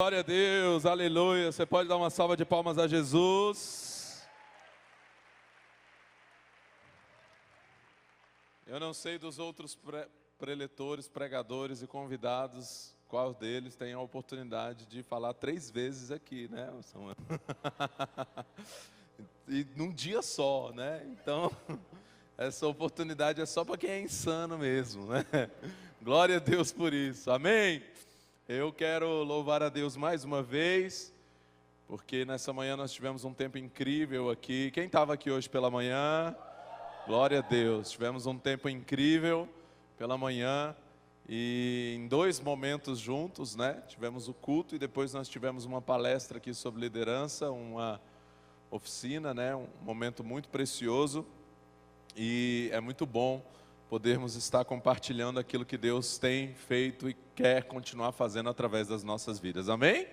Glória a Deus, aleluia. Você pode dar uma salva de palmas a Jesus. Eu não sei dos outros preletores, pregadores e convidados, qual deles tem a oportunidade de falar 3 vezes aqui, né? E num dia só, né? Então, essa oportunidade é só para quem é insano mesmo, né? Glória a Deus por isso, amém? Eu quero louvar a Deus mais uma vez, porque nessa manhã nós tivemos um tempo incrível aqui. Quem estava aqui hoje pela manhã? Glória a Deus, tivemos um tempo incrível pela manhã e em 2 momentos juntos, né? Tivemos o culto e depois nós tivemos uma palestra aqui sobre liderança, uma oficina, né? Um momento muito precioso e é muito bom podermos estar compartilhando aquilo que Deus tem feito e quer continuar fazendo através das nossas vidas, amém?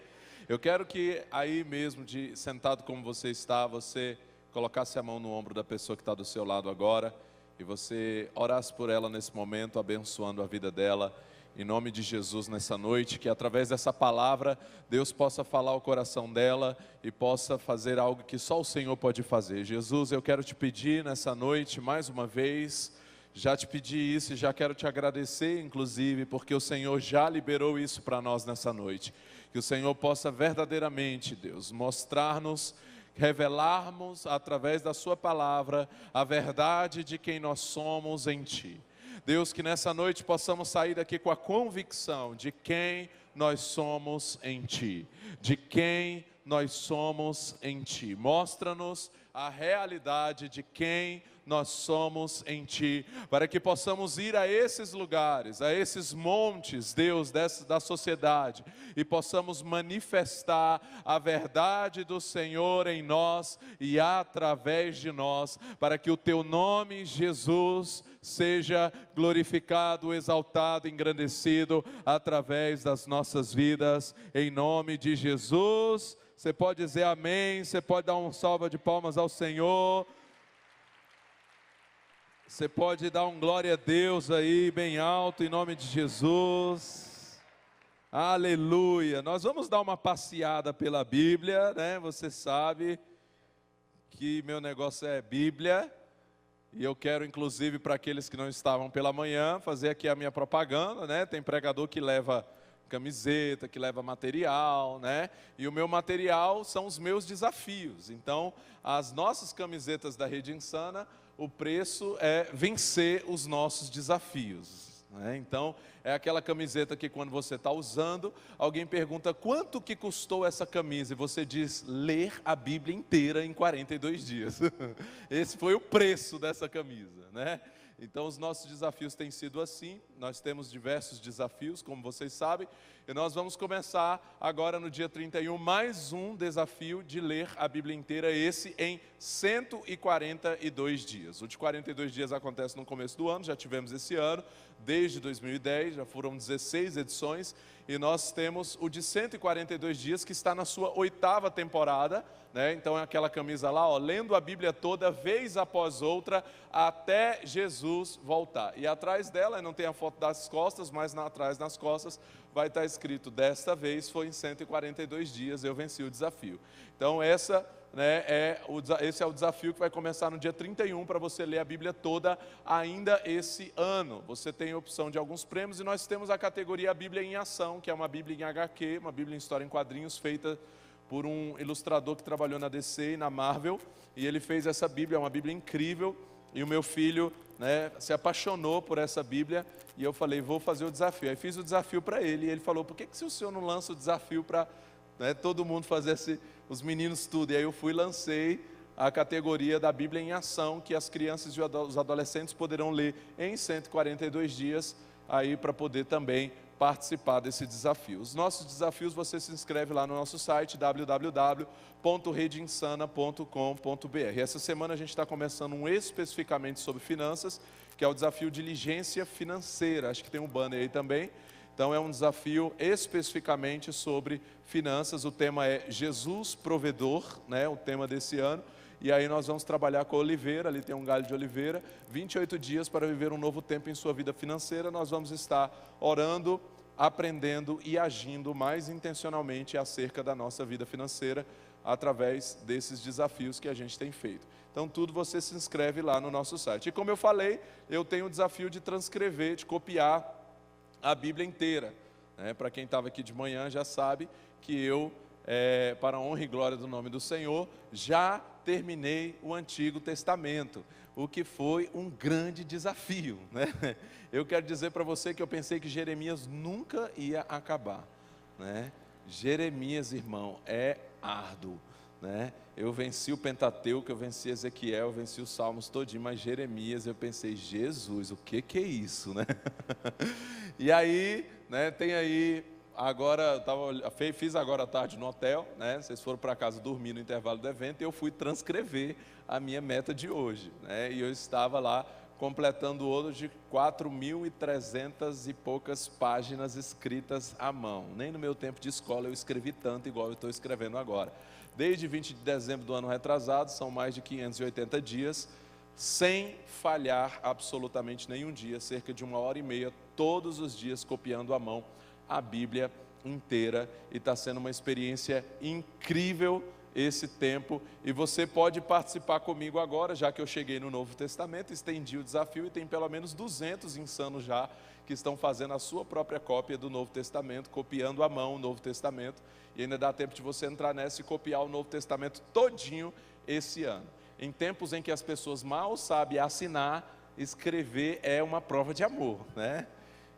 Eu quero que aí mesmo, sentado como você está, você colocasse a mão no ombro da pessoa que está do seu lado agora e você orasse por ela nesse momento, abençoando a vida dela, em nome de Jesus nessa noite, que através dessa palavra Deus possa falar ao coração dela e possa fazer algo que só o Senhor pode fazer. Jesus, eu quero te pedir nessa noite, mais uma vez, já te pedi isso e já quero te agradecer, inclusive, porque o Senhor já liberou isso para nós nessa noite. Que o Senhor possa verdadeiramente, Deus, mostrar-nos, revelarmos através da sua palavra a verdade de quem nós somos em Ti. Deus, que nessa noite possamos sair daqui com a convicção de quem nós somos em Ti. De quem nós somos em Ti. Mostra-nos a realidade de quem nós somos em Ti, para que possamos ir a esses lugares, a esses montes, Deus, da sociedade, e possamos manifestar a verdade do Senhor em nós e através de nós, para que o Teu nome, Jesus, seja glorificado, exaltado, engrandecido, através das nossas vidas, em nome de Jesus. Você pode dizer amém, você pode dar uma salva de palmas ao Senhor. Você pode dar um glória a Deus aí, bem alto, em nome de Jesus. Aleluia. Nós vamos dar uma passeada pela Bíblia, né? Você sabe que meu negócio é Bíblia. E eu quero, inclusive, para aqueles que não estavam pela manhã, fazer aqui a minha propaganda, né? Tem pregador que leva camiseta, que leva material, né? E o meu material são os meus desafios. Então, as nossas camisetas da Rede Insana, o preço é vencer os nossos desafios, né? Então, é aquela camiseta que quando você está usando, alguém pergunta quanto que custou essa camisa, e você diz, ler a Bíblia inteira em 42 dias. Esse foi o preço dessa camisa, né? Então os nossos desafios têm sido assim, nós temos diversos desafios, como vocês sabem, e nós vamos começar agora no dia 31, mais um desafio de ler a Bíblia inteira, esse em 142 dias. O de 42 dias acontece no começo do ano, já tivemos esse ano, desde 2010, já foram 16 edições, e nós temos o de 142 dias, que está na sua 8ª temporada, né? Então é aquela camisa lá, ó, lendo a Bíblia toda, vez após outra, até Jesus voltar. E atrás dela, não tem a foto das costas, mas atrás nas costas vai estar escrito, desta vez foi em 142 dias, eu venci o desafio. Então esse é o desafio que vai começar no dia 31, para você ler a Bíblia toda ainda esse ano. Você tem a opção de alguns prêmios, e nós temos a categoria Bíblia em Ação, que é uma Bíblia em HQ, uma Bíblia em história em quadrinhos, feita por um ilustrador que trabalhou na DC e na Marvel, e ele fez essa Bíblia, é uma Bíblia incrível, e o meu filho, né, se apaixonou por essa Bíblia, e eu falei, vou fazer o desafio. Aí fiz o desafio para ele, e ele falou, por que se o senhor não lança o desafio para, né, todo mundo fazer os meninos tudo? E aí eu fui e lancei a categoria da Bíblia em Ação, que as crianças e os adolescentes poderão ler em 142 dias, aí para poder também participar desse desafio. Os nossos desafios, você se inscreve lá no nosso site www.redeinsana.com.br. Essa semana a gente está começando um especificamente sobre finanças, que é o desafio Diligência Financeira, acho que tem um banner aí também. Então é um desafio especificamente sobre finanças, o tema é Jesus Provedor, né, o tema desse ano. E aí nós vamos trabalhar com a oliveira, ali tem um galho de oliveira, 28 dias para viver um novo tempo em sua vida financeira. Nós vamos estar orando aprendendo e agindo mais intencionalmente acerca da nossa vida financeira, através desses desafios que a gente tem feito. Então, tudo você se inscreve lá no nosso site. E como eu falei, eu tenho o desafio de transcrever, de copiar a Bíblia inteira. Para quem estava aqui de manhã já sabe que eu, para a honra e glória do nome do Senhor, já terminei o Antigo Testamento, o que foi um grande desafio, né? Eu quero dizer para você que eu pensei que Jeremias nunca ia acabar, né? Jeremias, irmão, é árduo, né? Eu venci o Pentateuco, eu venci Ezequiel, eu venci os Salmos todinho, mas Jeremias eu pensei, Jesus, o que é isso, né? E aí, né, tem aí, agora, fiz agora à tarde no hotel, né? Vocês foram para casa dormir no intervalo do evento, e eu fui transcrever a minha meta de hoje, né? E eu estava lá completando hoje 4.300 e poucas páginas escritas à mão. Nem no meu tempo de escola eu escrevi tanto igual eu estou escrevendo agora. Desde 20 de dezembro do ano retrasado, são mais de 580 dias, sem falhar absolutamente nenhum dia, cerca de 1h30, todos os dias copiando à mão a Bíblia inteira, e está sendo uma experiência incrível esse tempo, e você pode participar comigo agora, já que eu cheguei no Novo Testamento, estendi o desafio, e tem pelo menos 200 insanos já, que estão fazendo a sua própria cópia do Novo Testamento, copiando à mão o Novo Testamento, e ainda dá tempo de você entrar nessa e copiar o Novo Testamento todinho esse ano. Em tempos em que as pessoas mal sabem assinar, escrever é uma prova de amor, né?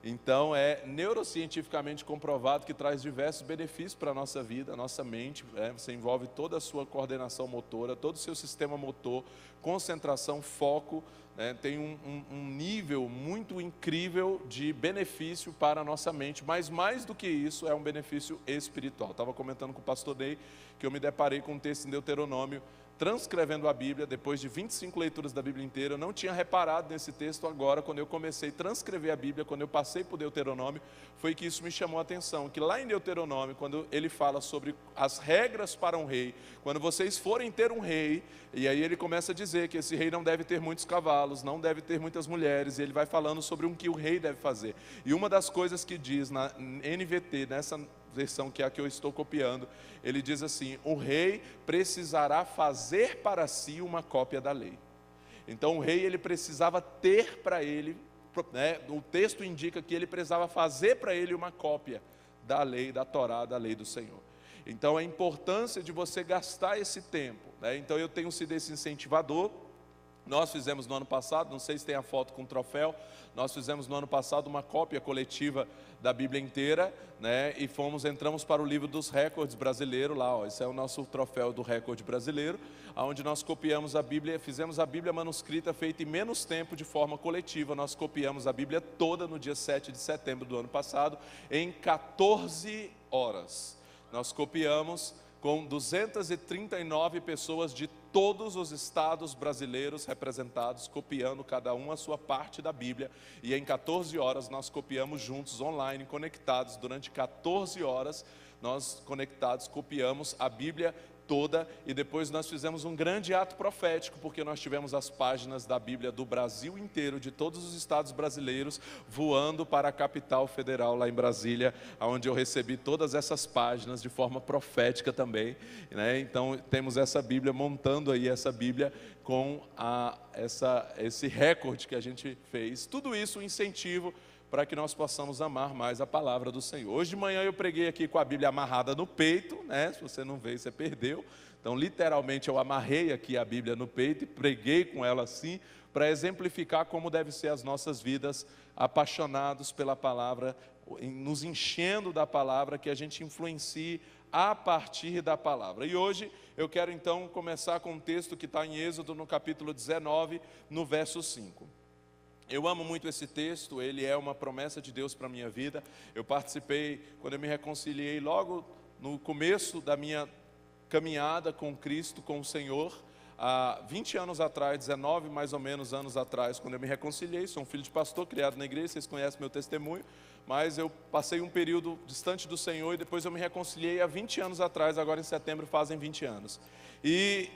Então, é neurocientificamente comprovado que traz diversos benefícios para a nossa vida, a nossa mente, você envolve toda a sua coordenação motora, todo o seu sistema motor, concentração, foco, né? Tem um nível muito incrível de benefício para a nossa mente, mas mais do que isso, é um benefício espiritual. Estava comentando com o pastor Ney que eu me deparei com um texto em Deuteronômio, transcrevendo a Bíblia, depois de 25 leituras da Bíblia inteira. Eu não tinha reparado nesse texto agora, quando eu comecei a transcrever a Bíblia, quando eu passei por Deuteronômio, foi que isso me chamou a atenção, que lá em Deuteronômio, quando ele fala sobre as regras para um rei, quando vocês forem ter um rei, e aí ele começa a dizer que esse rei não deve ter muitos cavalos, não deve ter muitas mulheres, e ele vai falando sobre o que o rei deve fazer. E uma das coisas que diz na NVT, nessa versão que é a que eu estou copiando, ele diz assim: o rei precisará fazer para si uma cópia da lei. Então o rei, ele precisava ter para ele, né, o texto indica que ele precisava fazer para ele uma cópia da lei, da Torá, da lei do Senhor. Então a importância de você gastar esse tempo, né? Então eu tenho sido esse incentivador. Nós fizemos no ano passado, não sei se tem a foto com o troféu, nós fizemos no ano passado uma cópia coletiva da Bíblia inteira, né? E entramos para o livro dos recordes brasileiro lá, ó, esse é o nosso troféu do recorde brasileiro, onde nós copiamos a Bíblia, fizemos a Bíblia manuscrita feita em menos tempo de forma coletiva. Nós copiamos a Bíblia toda no dia 7 de setembro do ano passado, em 14 horas. Nós copiamos com 239 pessoas de todos os estados brasileiros representados, copiando cada um a sua parte da Bíblia, e em 14 horas nós copiamos juntos, online, conectados, durante 14 horas, nós conectados, copiamos a Bíblia toda, e depois nós fizemos um grande ato profético, porque nós tivemos as páginas da Bíblia do Brasil inteiro, de todos os estados brasileiros, voando para a capital federal lá em Brasília, onde eu recebi todas essas páginas de forma profética também, né? Então temos essa Bíblia, montando aí essa Bíblia com esse recorde que a gente fez. Tudo isso um incentivo para que nós possamos amar mais a palavra do Senhor. Hoje de manhã eu preguei aqui com a Bíblia amarrada no peito, né? Se você não veio, você perdeu. Então, literalmente, eu amarrei aqui a Bíblia no peito e preguei com ela assim, para exemplificar como deve ser as nossas vidas, apaixonados pela palavra, nos enchendo da palavra, que a gente influencie a partir da palavra. E hoje eu quero então começar com um texto que está em Êxodo, no capítulo 19, no verso 5. Eu amo muito esse texto, ele é uma promessa de Deus para a minha vida. Eu participei, quando eu me reconciliei, logo no começo da minha caminhada com Cristo, com o Senhor, há 20 anos atrás, 19 mais ou menos anos atrás, quando eu me reconciliei. Sou um filho de pastor, criado na igreja, vocês conhecem meu testemunho, mas eu passei um período distante do Senhor e depois eu me reconciliei há 20 anos atrás, agora em setembro fazem 20 anos. E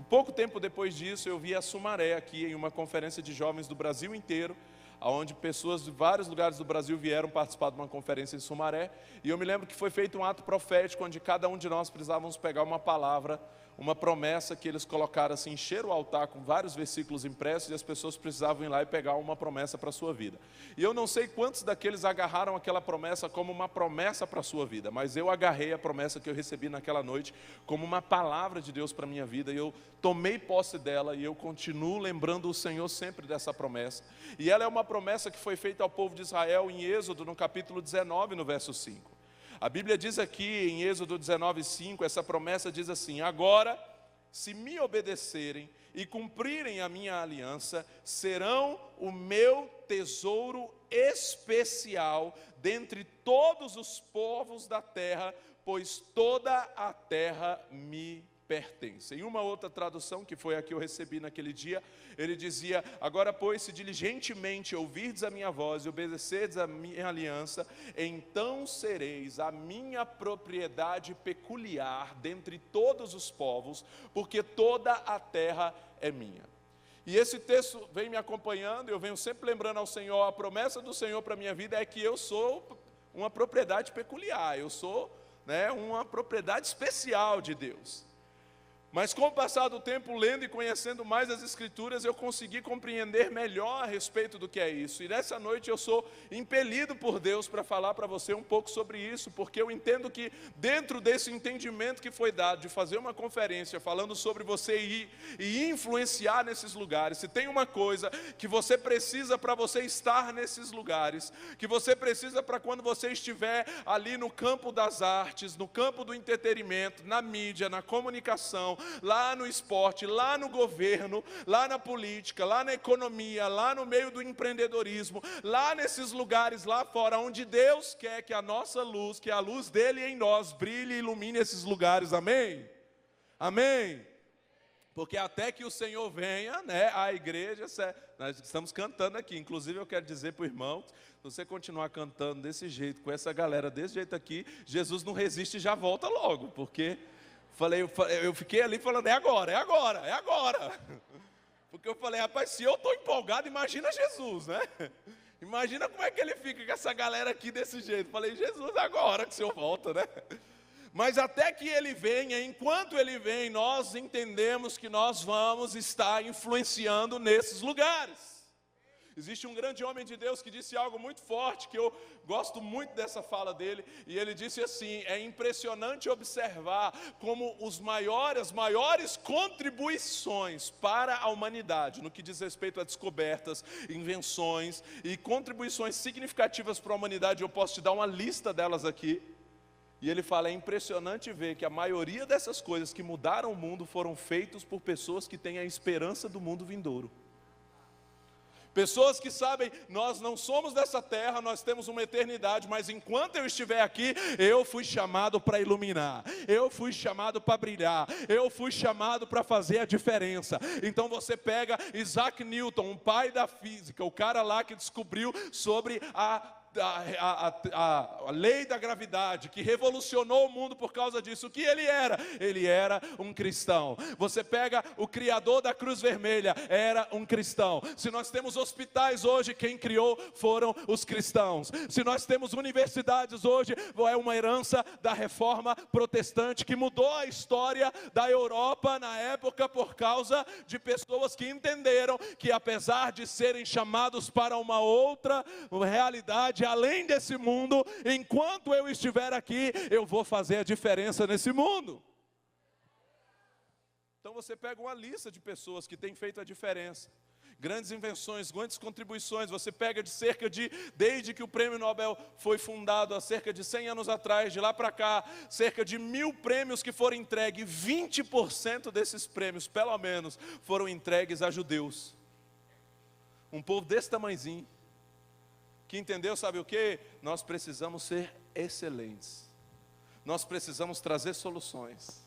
pouco tempo depois disso, eu vi a Sumaré aqui em uma conferência de jovens do Brasil inteiro, onde pessoas de vários lugares do Brasil vieram participar de uma conferência em Sumaré, e eu me lembro que foi feito um ato profético, onde cada um de nós precisávamos pegar uma palavra, uma promessa que eles colocaram assim, encheram o altar com vários versículos impressos, e as pessoas precisavam ir lá e pegar uma promessa para a sua vida. E eu não sei quantos daqueles agarraram aquela promessa como uma promessa para a sua vida, mas eu agarrei a promessa que eu recebi naquela noite como uma palavra de Deus para a minha vida, e eu tomei posse dela, e eu continuo lembrando o Senhor sempre dessa promessa. E ela é uma promessa que foi feita ao povo de Israel em Êxodo, no capítulo 19, no verso 5. A Bíblia diz aqui em Êxodo 19:5, essa promessa diz assim: agora, se me obedecerem e cumprirem a minha aliança, serão o meu tesouro especial dentre todos os povos da terra, pois toda a terra me pertence. Em uma outra tradução, que foi a que eu recebi naquele dia, ele dizia: agora, pois, se diligentemente ouvirdes a minha voz e obedecerdes a minha aliança, então sereis a minha propriedade peculiar dentre todos os povos, porque toda a terra é minha. E esse texto vem me acompanhando, eu venho sempre lembrando ao Senhor, a promessa do Senhor para a minha vida é que eu sou uma propriedade peculiar, eu sou, uma propriedade especial de Deus. Mas com o passar do tempo, lendo e conhecendo mais as Escrituras, eu consegui compreender melhor a respeito do que é isso. E nessa noite eu sou impelido por Deus para falar para você um pouco sobre isso, porque eu entendo que dentro desse entendimento que foi dado, de fazer uma conferência falando sobre você ir e influenciar nesses lugares, se tem uma coisa que você precisa para você estar nesses lugares, que você precisa para quando você estiver ali no campo das artes, no campo do entretenimento, na mídia, na comunicação, lá no esporte, lá no governo, lá na política, lá na economia, lá no meio do empreendedorismo, lá nesses lugares lá fora, onde Deus quer que a nossa luz, que a luz dele em nós brilhe e ilumine esses lugares, amém? Amém? Porque até que o Senhor venha, a igreja, nós estamos cantando aqui, inclusive eu quero dizer para o irmão, se você continuar cantando desse jeito, com essa galera desse jeito aqui, Jesus não resiste e já volta logo, porque eu fiquei ali falando, é agora. Porque eu falei, rapaz, se eu estou empolgado, imagina Jesus, Imagina como é que ele fica com essa galera aqui desse jeito. Falei, Jesus, agora que o Senhor volta, Mas até que ele venha, enquanto ele vem, nós entendemos que nós vamos estar influenciando nesses lugares. Existe um grande homem de Deus que disse algo muito forte, que eu gosto muito dessa fala dele, e ele disse assim: é impressionante observar como as maiores contribuições para a humanidade, no que diz respeito a descobertas, invenções e contribuições significativas para a humanidade, eu posso te dar uma lista delas aqui, e ele fala, é impressionante ver que a maioria dessas coisas que mudaram o mundo foram feitas por pessoas que têm a esperança do mundo vindouro. Pessoas que sabem, nós não somos dessa terra, nós temos uma eternidade, mas enquanto eu estiver aqui, eu fui chamado para iluminar, eu fui chamado para brilhar, eu fui chamado para fazer a diferença. Então você pega Isaac Newton, um pai da física, o cara lá que descobriu sobre a lei da gravidade, que revolucionou o mundo por causa disso. O que ele era? Ele era um cristão. Você pega o criador da Cruz Vermelha, era um cristão. Se nós temos hospitais hoje, quem criou foram os cristãos. Se nós temos universidades hoje, é uma herança da reforma protestante, que mudou a história da Europa na época, por causa de pessoas que entenderam que, apesar de serem chamados para uma outra realidade além desse mundo, enquanto eu estiver aqui, eu vou fazer a diferença nesse mundo. Então você pega uma lista de pessoas que têm feito a diferença, grandes invenções, grandes contribuições. Você pega desde que o Prêmio Nobel foi fundado há cerca de 100 anos atrás, de lá para cá, cerca de 1000 prêmios que foram entregues, 20% desses prêmios, pelo menos, foram entregues a judeus. Um povo desse tamanhozinho, que entendeu, sabe o que? Nós precisamos ser excelentes, nós precisamos trazer soluções.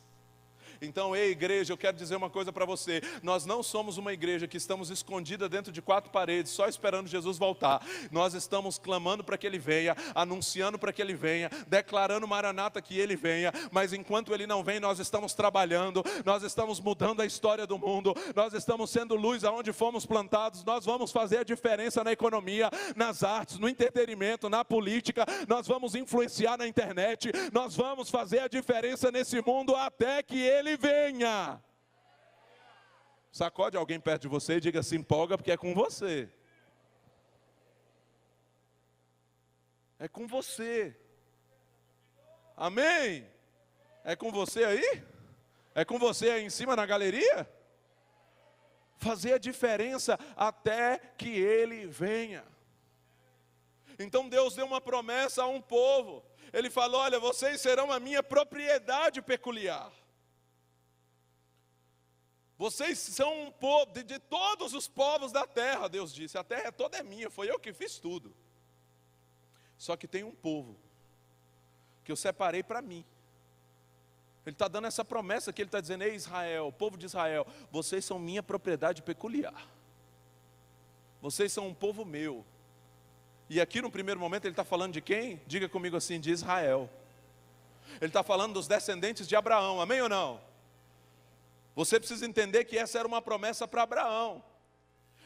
Então, ei, igreja, eu quero dizer uma coisa para você: nós não somos uma igreja que estamos escondida dentro de 4 paredes, só esperando Jesus voltar. Nós estamos clamando para que Ele venha, anunciando para que Ele venha, declarando Maranata que Ele venha, mas enquanto Ele não vem, nós estamos trabalhando, nós estamos mudando a história do mundo, nós estamos sendo luz aonde fomos plantados, nós vamos fazer a diferença na economia, nas artes, no entretenimento, na política, nós vamos influenciar na internet, nós vamos fazer a diferença nesse mundo até que Ele venha. Sacode alguém perto de você e diga: se empolga, porque é com você. É com você. Amém? É com você aí? É com você aí em cima na galeria? Fazer a diferença até que Ele venha. Então Deus deu uma promessa a um povo. Ele falou: olha, vocês serão a minha propriedade peculiar. Vocês são um povo, de todos os povos da terra, Deus disse, a terra toda é minha, foi eu que fiz tudo. Só que tem um povo, que eu separei para mim. Ele está dando essa promessa que ele está dizendo: ei Israel, povo de Israel, vocês são minha propriedade peculiar. Vocês são um povo meu. E aqui no primeiro momento ele está falando de quem? Diga comigo assim: de Israel. Ele está falando dos descendentes de Abraão, amém ou não? Você precisa entender que essa era uma promessa para Abraão.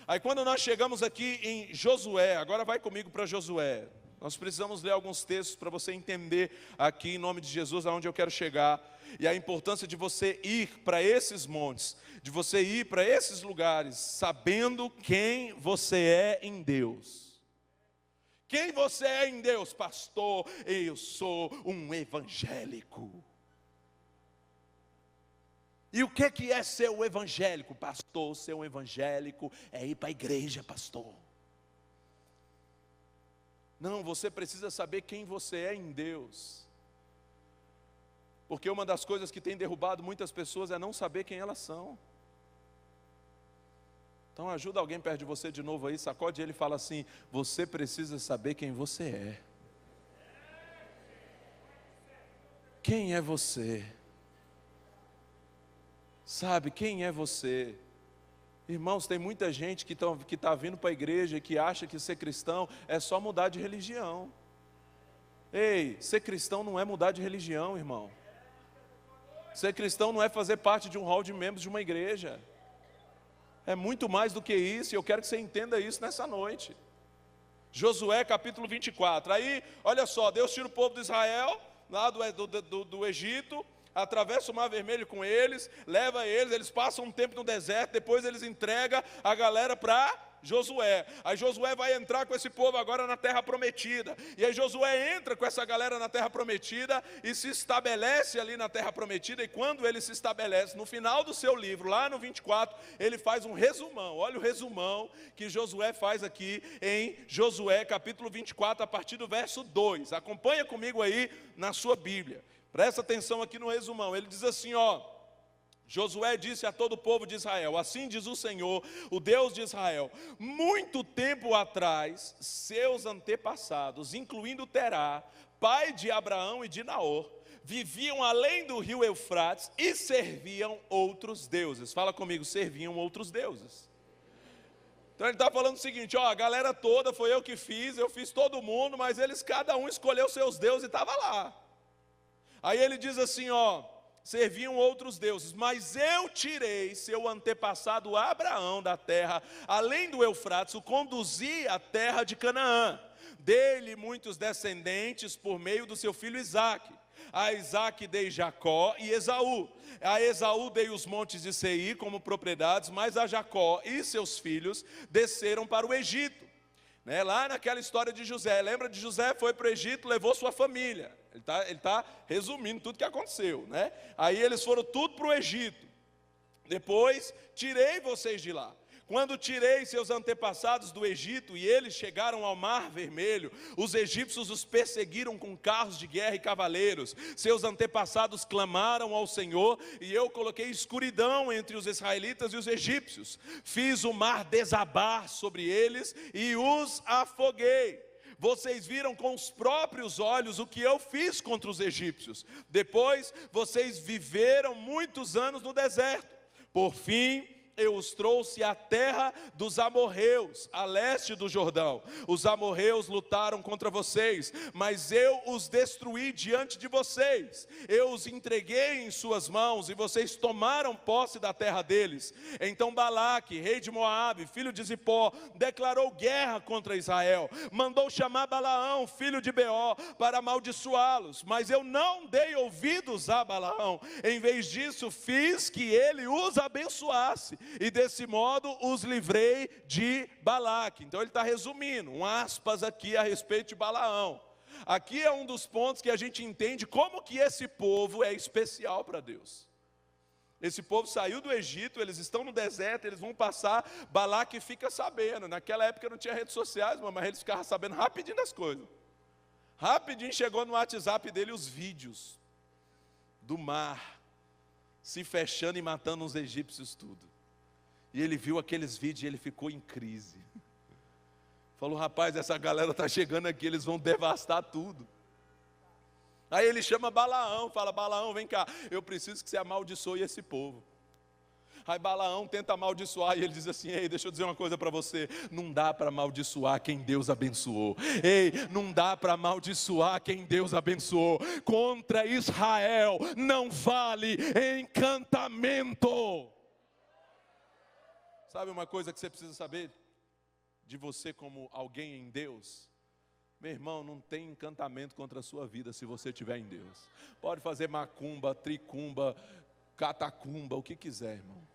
Aí quando nós chegamos aqui em Josué, agora vai comigo para Josué. Nós precisamos ler alguns textos para você entender aqui em nome de Jesus aonde eu quero chegar. E a importância de você ir para esses montes, de você ir para esses lugares, sabendo quem você é em Deus. Quem você é em Deus? Pastor, eu sou um evangélico. E o que é ser um evangélico? Pastor, ser um evangélico é ir para a igreja, pastor. Não, você precisa saber quem você é em Deus. Porque uma das coisas que tem derrubado muitas pessoas é não saber quem elas são. Então ajuda alguém perto de você de novo aí, sacode ele e fala assim: você precisa saber quem você é. Quem é você? Sabe, quem é você? Irmãos, tem muita gente que está vindo para a igreja e que acha que ser cristão é só mudar de religião. Ei, ser cristão não é mudar de religião, irmão. Ser cristão não é fazer parte de um hall de membros de uma igreja. É muito mais do que isso, e eu quero que você entenda isso nessa noite. Josué capítulo 24. Aí, olha só, Deus tira o povo de Israel lá do Egito, atravessa o Mar Vermelho com eles, leva eles, eles passam um tempo no deserto, depois eles entregam a galera para Josué. Aí Josué vai entrar com esse povo agora na terra prometida, e aí Josué entra com essa galera na terra prometida, e se estabelece ali na terra prometida, e quando ele se estabelece, no final do seu livro, lá no 24, ele faz um resumão. Olha o resumão que Josué faz aqui em Josué capítulo 24, a partir do verso 2, acompanha comigo aí na sua Bíblia. Presta atenção aqui no resumão. Ele diz assim, ó: Josué disse a todo o povo de Israel: assim diz o Senhor, o Deus de Israel, muito tempo atrás, seus antepassados, incluindo Terá, pai de Abraão e de Naor, viviam além do rio Eufrates e serviam outros deuses. Fala comigo: serviam outros deuses. Então ele está falando o seguinte, ó, a galera toda foi eu fiz todo mundo, mas eles cada um escolheu seus deuses e estava lá. Aí ele diz assim, ó: serviam outros deuses, mas eu tirei seu antepassado Abraão da terra, além do Eufrates, o conduzi à terra de Canaã. Dele muitos descendentes por meio do seu filho Isaque. A Isaque dei Jacó e Esaú. A Esaú dei os montes de Seir como propriedades, mas a Jacó e seus filhos desceram para o Egito. Lá naquela história de José, lembra de José? Foi para o Egito, levou sua família. Ele tá resumindo tudo que aconteceu, né? Aí eles foram tudo para o Egito. Depois, tirei vocês de lá. Quando tirei seus antepassados do Egito e eles chegaram ao Mar Vermelho, os egípcios os perseguiram com carros de guerra e cavaleiros. Seus antepassados clamaram ao Senhor e eu coloquei escuridão entre os israelitas e os egípcios. Fiz o mar desabar sobre eles e os afoguei. vocês viram com os próprios olhos o que eu fiz contra os egípcios. Depois, vocês viveram muitos anos no deserto. Por fim, eu os trouxe à terra dos amorreus, a leste do Jordão. Os amorreus lutaram contra vocês, mas eu os destruí diante de vocês. Eu os entreguei em suas mãos e vocês tomaram posse da terra deles. Então Balaque, rei de Moabe, filho de Zipó, declarou guerra contra Israel. Mandou chamar Balaão, filho de Beó, para amaldiçoá-los. Mas eu não dei ouvidos a Balaão. Em vez disso, fiz que ele os abençoasse. E desse modo os livrei de Balaque. Então ele está resumindo, um aspas aqui a respeito de Balaão. Aqui é um dos pontos que a gente entende como que esse povo é especial para Deus. Esse povo saiu do Egito, eles estão no deserto, eles vão passar, Balaque fica sabendo. Naquela época não tinha redes sociais, mas eles ficavam sabendo rapidinho das coisas. Rapidinho chegou no WhatsApp dele os vídeos do mar se fechando e matando os egípcios tudo. E ele viu aqueles vídeos e ele ficou em crise. Falou, rapaz, essa galera está chegando aqui, eles vão devastar tudo. Aí ele chama Balaão, fala, Balaão, vem cá, eu preciso que você amaldiçoe esse povo. Aí Balaão tenta amaldiçoar e ele diz assim, ei, deixa eu dizer uma coisa para você, não dá para amaldiçoar quem Deus abençoou. Ei, não dá para amaldiçoar quem Deus abençoou. Contra Israel não vale encantamento. Sabe uma coisa que você precisa saber de você como alguém em Deus? Meu irmão, não tem encantamento contra a sua vida se você estiver em Deus. Pode fazer macumba, tricumba, catacumba, o que quiser, irmão.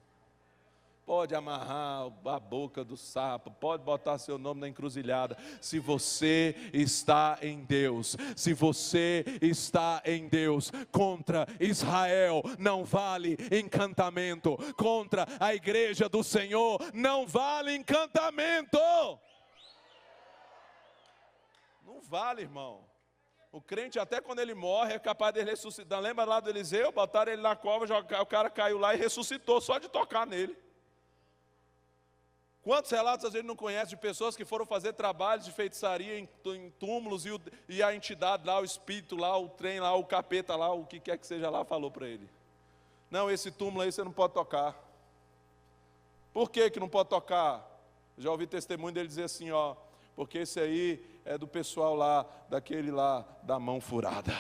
Pode amarrar a boca do sapo, pode botar seu nome na encruzilhada. Se você está em Deus, se você está em Deus, contra Israel não vale encantamento. Contra a igreja do Senhor não vale encantamento. Não vale, irmão. O crente, até quando ele morre, é capaz de ressuscitar. Lembra lá do Eliseu? Botaram ele na cova, o cara caiu lá e ressuscitou, só de tocar nele. Quantos relatos a gente não conhece de pessoas que foram fazer trabalhos de feitiçaria em túmulos e a entidade lá, o espírito lá, o trem lá, o capeta lá, o que quer que seja lá, falou para ele. Não, esse túmulo aí você não pode tocar. Por que não pode tocar? Já ouvi testemunho dele dizer assim, ó, porque esse aí é do pessoal lá, daquele lá da mão furada.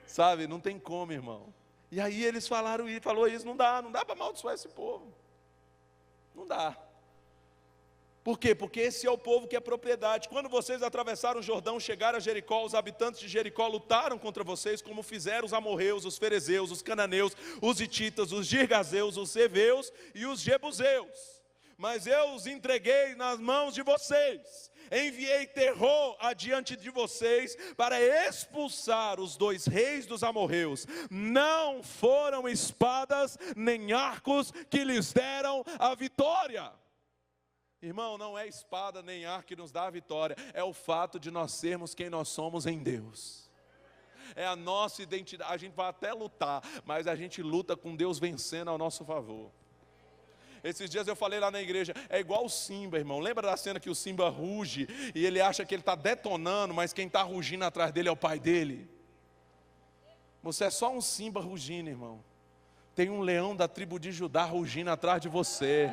Sabe, não tem como, irmão. E aí eles falou isso, não dá para amaldiçoar esse povo. Não dá. Por quê? Porque esse é o povo que é propriedade. Quando vocês atravessaram o Jordão, chegaram a Jericó, os habitantes de Jericó lutaram contra vocês, como fizeram os amorreus, os ferezeus, os cananeus, os hititas, os girgazeus, os heveus e os jebuseus. Mas eu os entreguei nas mãos de vocês. Enviei terror adiante de vocês para expulsar os 2 reis dos amorreus. Não foram espadas nem arcos que lhes deram a vitória. Irmão, não é espada nem arco que nos dá a vitória, é o fato de nós sermos quem nós somos em Deus. É a nossa identidade. A gente vai até lutar, mas a gente luta com Deus vencendo ao nosso favor. Esses dias eu falei lá na igreja, é igual o Simba, irmão. Lembra da cena que o Simba ruge e ele acha que ele está detonando, mas quem está rugindo atrás dele é o pai dele? Você é só um Simba rugindo, irmão. Tem um leão da tribo de Judá rugindo atrás de você.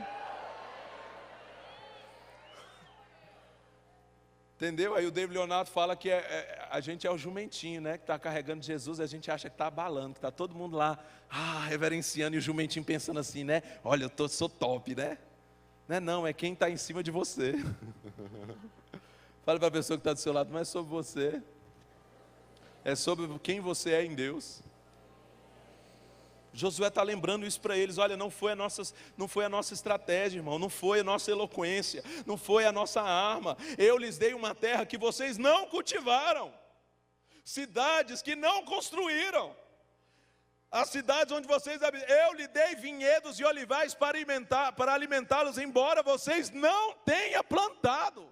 Entendeu? Aí o David Leonardo fala que a gente é o jumentinho, né? Que está carregando Jesus, a gente acha que está abalando, que está todo mundo lá, reverenciando, e o jumentinho pensando assim, né? Olha, eu sou top, né? Não, é quem está em cima de você. Fala para a pessoa que está do seu lado, não é sobre você. É sobre quem você é em Deus. Josué está lembrando isso para eles, olha, não foi a nossa estratégia, irmão, não foi a nossa eloquência, não foi a nossa arma, eu lhes dei uma terra que vocês não cultivaram, cidades que não construíram, as cidades onde vocês habitam, eu lhe dei vinhedos e olivais para alimentá-los, embora vocês não tenham plantado.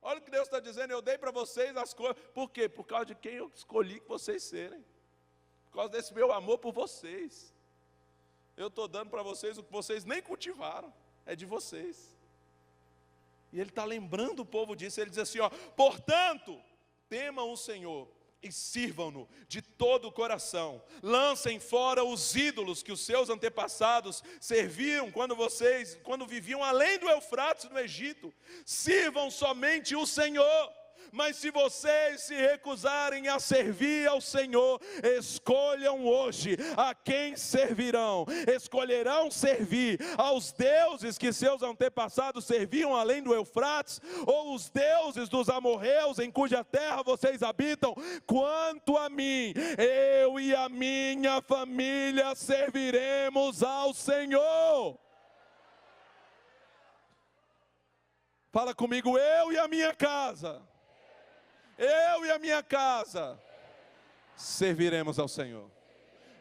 Olha o que Deus está dizendo, eu dei para vocês as coisas, por quê? Por causa de quem eu escolhi que vocês serem. Por causa desse meu amor por vocês. Eu estou dando para vocês o que vocês nem cultivaram. é de vocês. E ele está lembrando o povo disso. Ele diz assim, ó: portanto, temam o Senhor e sirvam-no de todo o coração. Lancem fora os ídolos que os seus antepassados serviam quando viviam além do Eufrates no Egito. Sirvam somente o Senhor. Mas se vocês se recusarem a servir ao Senhor, escolham hoje a quem servirão. Escolherão servir aos deuses que seus antepassados serviam além do Eufrates, ou os deuses dos amorreus em cuja terra vocês habitam? Quanto a mim, eu e a minha família serviremos ao Senhor. Fala comigo: eu e a minha casa. Eu e a minha casa serviremos ao Senhor.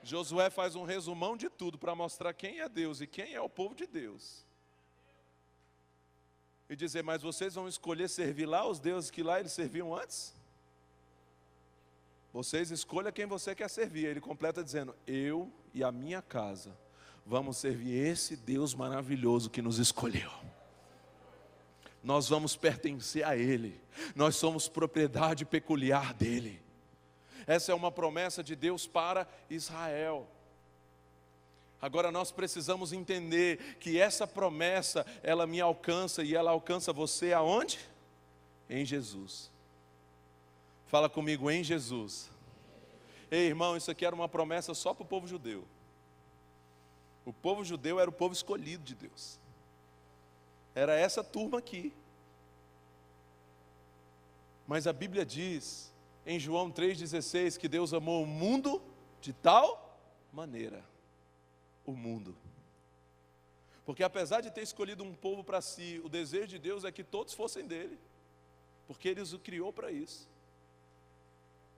Josué faz um resumão de tudo para mostrar quem é Deus e quem é o povo de Deus. E dizer: mas vocês vão escolher servir lá os deuses que lá eles serviam antes? Vocês escolham quem você quer servir. Ele completa dizendo: eu e a minha casa vamos servir esse Deus maravilhoso que nos escolheu. Nós vamos pertencer a Ele, nós somos propriedade peculiar dEle. Essa é uma promessa de Deus para Israel. Agora nós precisamos entender que essa promessa, ela me alcança e ela alcança você aonde? Em Jesus. Fala comigo: em Jesus. Ei, irmão, isso aqui era uma promessa só para o povo judeu. O povo judeu era o povo escolhido de Deus. Era essa turma aqui. Mas a Bíblia diz, em João 3,16, que Deus amou o mundo de tal maneira. O mundo. Porque apesar de ter escolhido um povo para si, o desejo de Deus é que todos fossem dele. Porque Ele os criou para isso.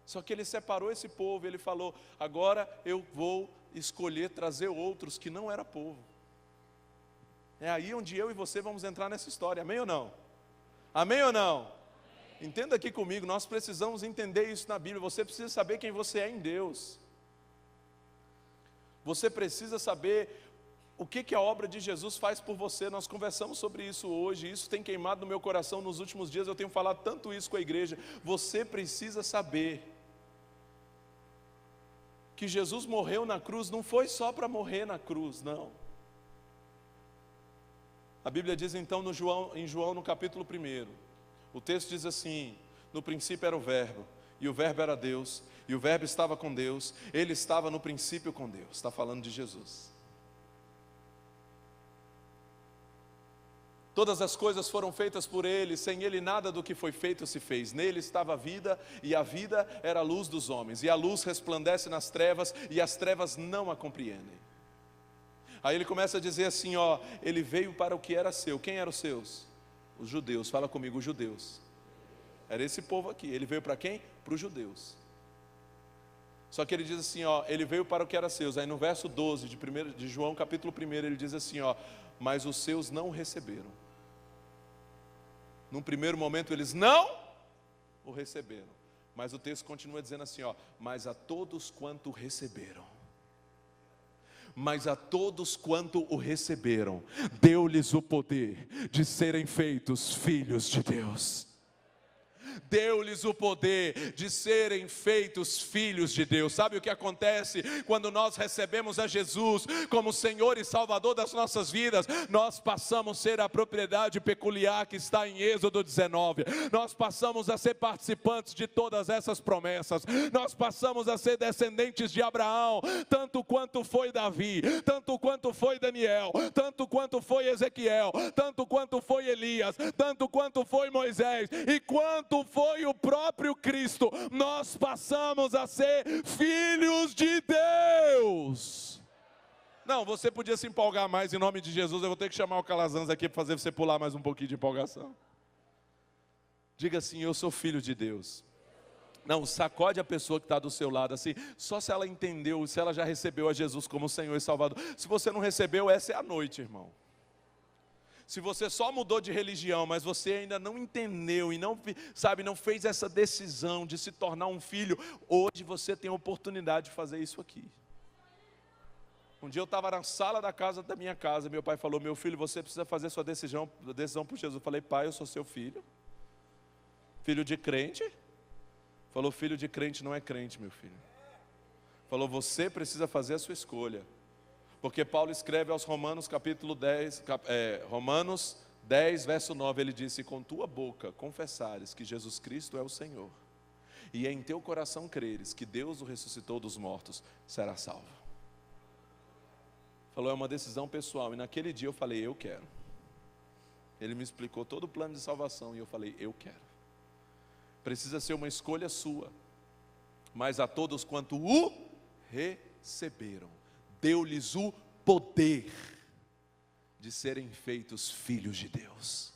Só que Ele separou esse povo, Ele falou: agora eu vou escolher trazer outros que não era povo. É aí onde eu e você vamos entrar nessa história, amém ou não? Amém ou não? Amém. Entenda aqui comigo, nós precisamos entender isso na Bíblia. Você precisa saber quem você é em Deus. Você precisa saber o que a obra de Jesus faz por você. Nós conversamos sobre isso hoje, isso tem queimado no meu coração nos últimos dias, eu tenho falado tanto isso com a igreja. Você precisa saber que Jesus morreu na cruz, não foi só para morrer na cruz, não. A Bíblia diz então em João no capítulo 1, o texto diz assim: no princípio era o verbo, e o verbo era Deus, e o verbo estava com Deus, ele estava no princípio com Deus. Está falando de Jesus. Todas as coisas foram feitas por ele, sem ele nada do que foi feito se fez. Nele estava a vida, e a vida era a luz dos homens, e a luz resplandece nas trevas, e as trevas não a compreendem. Aí ele começa a dizer assim, ó: ele veio para o que era seu. Quem eram os seus? Os judeus. Fala comigo: os judeus. Era esse povo aqui. Ele veio para quem? Para os judeus. Só que ele diz assim, ó: ele veio para o que era seus. Aí no verso 12 de João capítulo 1, ele diz assim, ó: mas os seus não o receberam. Num primeiro momento eles não o receberam. Mas o texto continua dizendo assim, ó: mas a todos quanto receberam. Mas a todos quanto o receberam, deu-lhes o poder de serem feitos filhos de Deus. Deu-lhes o poder de serem feitos filhos de Deus. Sabe o que acontece quando nós recebemos a Jesus como Senhor e Salvador das nossas vidas? Nós passamos a ser a propriedade peculiar que está em Êxodo 19. Nós passamos a ser participantes de todas essas promessas. Nós passamos a ser descendentes de Abraão, tanto quanto foi Davi, tanto quanto foi Daniel, tanto quanto foi Ezequiel, tanto quanto foi Elias, tanto quanto foi Moisés, e quanto foi o próprio Cristo. Nós passamos a ser filhos de Deus. Não, você podia se empolgar mais em nome de Jesus. Eu vou ter que chamar o Calazans aqui para fazer você pular mais um pouquinho de empolgação. Diga assim: eu sou filho de Deus. Não, sacode a pessoa que está do seu lado assim, só se ela entendeu, se ela já recebeu a Jesus como Senhor e Salvador. Se você não recebeu, essa é a noite, irmão. Se você só mudou de religião, mas você ainda não entendeu e não fez essa decisão de se tornar um filho, hoje você tem a oportunidade de fazer isso aqui. Um dia eu estava na sala da casa da minha casa, meu pai falou: meu filho, você precisa fazer sua decisão por Jesus. Eu falei: pai, eu sou seu filho, filho de crente. Falou: filho de crente não é crente, meu filho. Falou: você precisa fazer a sua escolha. Porque Paulo escreve aos Romanos capítulo 10, Romanos 10, verso 9, ele disse: com tua boca confessares que Jesus Cristo é o Senhor, e em teu coração creres que Deus o ressuscitou dos mortos, será salvo. Falou: é uma decisão pessoal. E naquele dia eu falei: eu quero. Ele me explicou todo o plano de salvação e eu falei: eu quero. Precisa ser uma escolha sua. Mas a todos quanto o receberam, deu-lhes o poder de serem feitos filhos de Deus.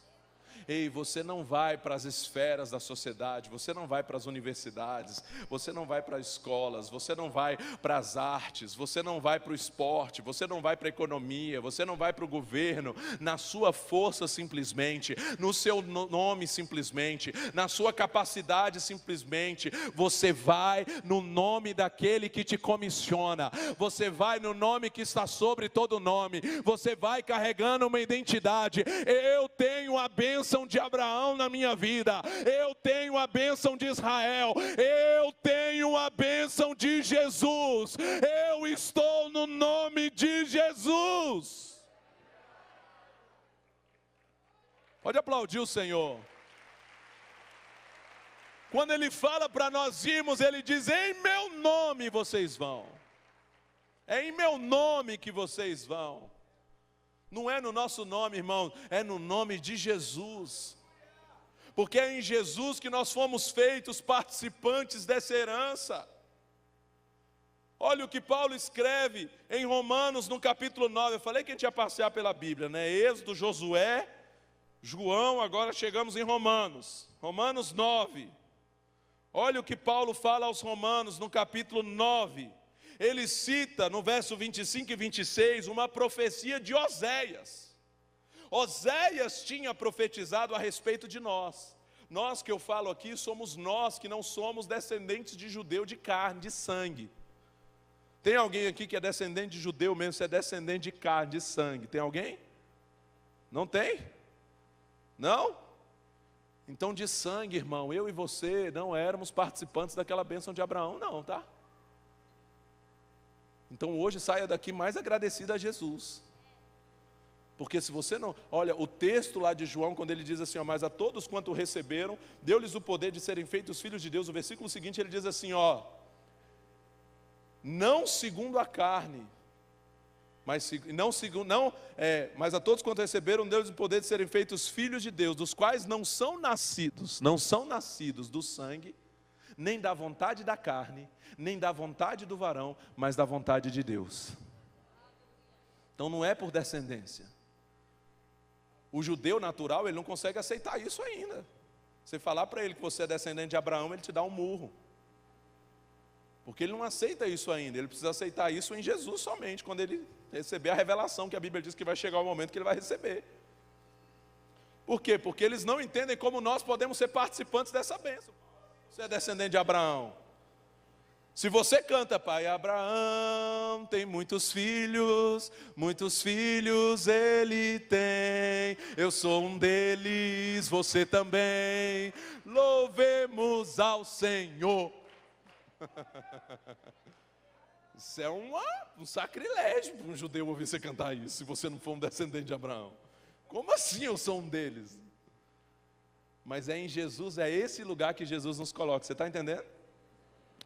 Ei, você não vai para as esferas da sociedade, você não vai para as universidades, você não vai para as escolas, você não vai para as artes, você não vai para o esporte, você não vai para a economia, você não vai para o governo, na sua força simplesmente, no seu nome simplesmente, na sua capacidade simplesmente. Você vai no nome daquele que te comissiona, você vai no nome que está sobre todo nome, você vai carregando uma identidade. Eu tenho a bênção de Abraão na minha vida, eu tenho a bênção de Israel, eu tenho a bênção de Jesus, eu estou no nome de Jesus. Pode aplaudir o Senhor. Quando Ele fala para nós irmos, Ele diz: em meu nome vocês vão, é em meu nome que vocês vão. Não é no nosso nome, irmão, é no nome de Jesus. Porque é em Jesus que nós fomos feitos participantes dessa herança. Olha o que Paulo escreve em Romanos, no capítulo 9. Eu falei que a gente ia passear pela Bíblia, né? Êxodo, Josué, João, agora chegamos em Romanos. Romanos 9. Olha o que Paulo fala aos Romanos, no capítulo 9. Ele cita no verso 25 e 26 uma profecia de Oséias. Oséias tinha profetizado a respeito de nós. Nós que eu falo aqui somos nós que não somos descendentes de judeu de carne, de sangue. Tem alguém aqui que é descendente de judeu mesmo, você é descendente de carne, de sangue? Tem alguém? Não tem? Não? Então de sangue, irmão, eu e você não éramos participantes daquela bênção de Abraão, não, tá? Então hoje saia daqui mais agradecido a Jesus. Porque se você não... Olha, o texto lá de João, quando ele diz assim, ó, mas a todos quanto receberam, deu-lhes o poder de serem feitos filhos de Deus. O versículo seguinte ele diz assim, ó, não segundo a carne, mas a todos quanto receberam, deu-lhes o poder de serem feitos filhos de Deus, dos quais não são nascidos do sangue, nem da vontade da carne, nem da vontade do varão, mas da vontade de Deus. Então não é por descendência. O judeu natural, ele não consegue aceitar isso ainda. Você falar para ele que você é descendente de Abraão, ele te dá um murro. Porque ele não aceita isso ainda, ele precisa aceitar isso em Jesus somente, quando ele receber a revelação, que a Bíblia diz que vai chegar o momento que ele vai receber. Por quê? Porque eles não entendem como nós podemos ser participantes dessa bênção. Você é descendente de Abraão. Se você canta, pai Abraão tem muitos filhos ele tem, eu sou um deles, você também, louvemos ao Senhor. Isso é um sacrilégio para um judeu ouvir você cantar isso, se você não for um descendente de Abraão. Como assim eu sou um deles? Mas é em Jesus, é esse lugar que Jesus nos coloca, você está entendendo?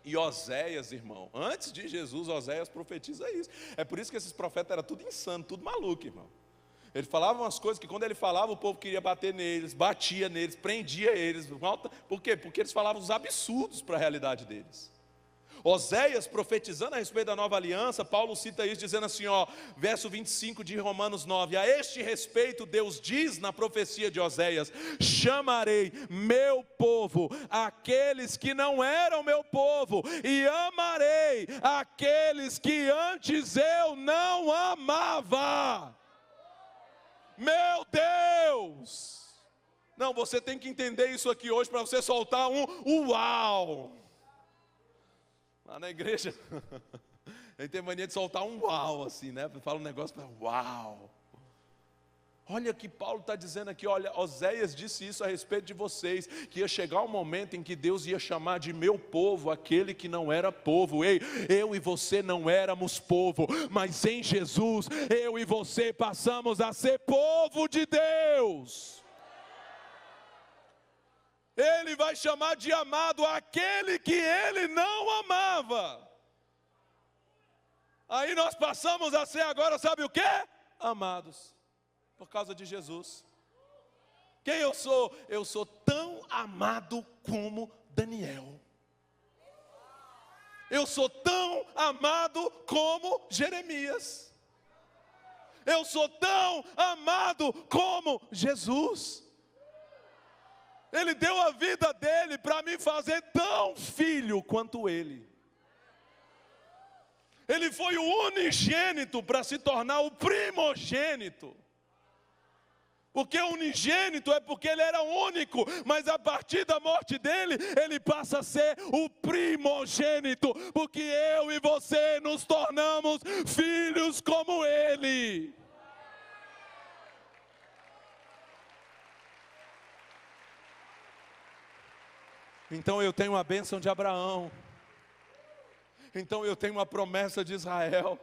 E Oséias, irmão, antes de Jesus, Oséias profetiza isso. É por isso que esses profetas eram tudo insano, tudo maluco, irmão. Eles falavam umas coisas que quando ele falava, o povo queria bater neles, batia neles, prendia eles. Por quê? Porque eles falavam os absurdos para a realidade deles. Oséias profetizando a respeito da nova aliança, Paulo cita isso dizendo assim, ó, verso 25 de Romanos 9, a este respeito Deus diz na profecia de Oséias, chamarei meu povo, aqueles que não eram meu povo, e amarei aqueles que antes eu não amava. Meu Deus! Não, você tem que entender isso aqui hoje para você soltar um uau! Lá na igreja, Ele tem mania de soltar um uau assim, né? Fala um negócio, uau. Olha que Paulo está dizendo aqui, olha, Oséias disse isso a respeito de vocês, que ia chegar um momento em que Deus ia chamar de meu povo, aquele que não era povo. Ei, eu e você não éramos povo, mas em Jesus, eu e você passamos a ser povo de Deus. Ele vai chamar de amado aquele que ele não amava. Aí nós passamos a ser agora, sabe o quê? Amados. Por causa de Jesus. Quem eu sou? Eu sou tão amado como Daniel. Eu sou tão amado como Jeremias. Eu sou tão amado como Jesus. Ele deu a vida dele para me fazer tão filho quanto ele. Ele foi o unigênito para se tornar o primogênito. Porque unigênito é porque ele era único, mas a partir da morte dele, ele passa a ser o primogênito, porque eu e você nos tornamos filhos como ele. Então eu tenho a bênção de Abraão, então eu tenho a promessa de Israel,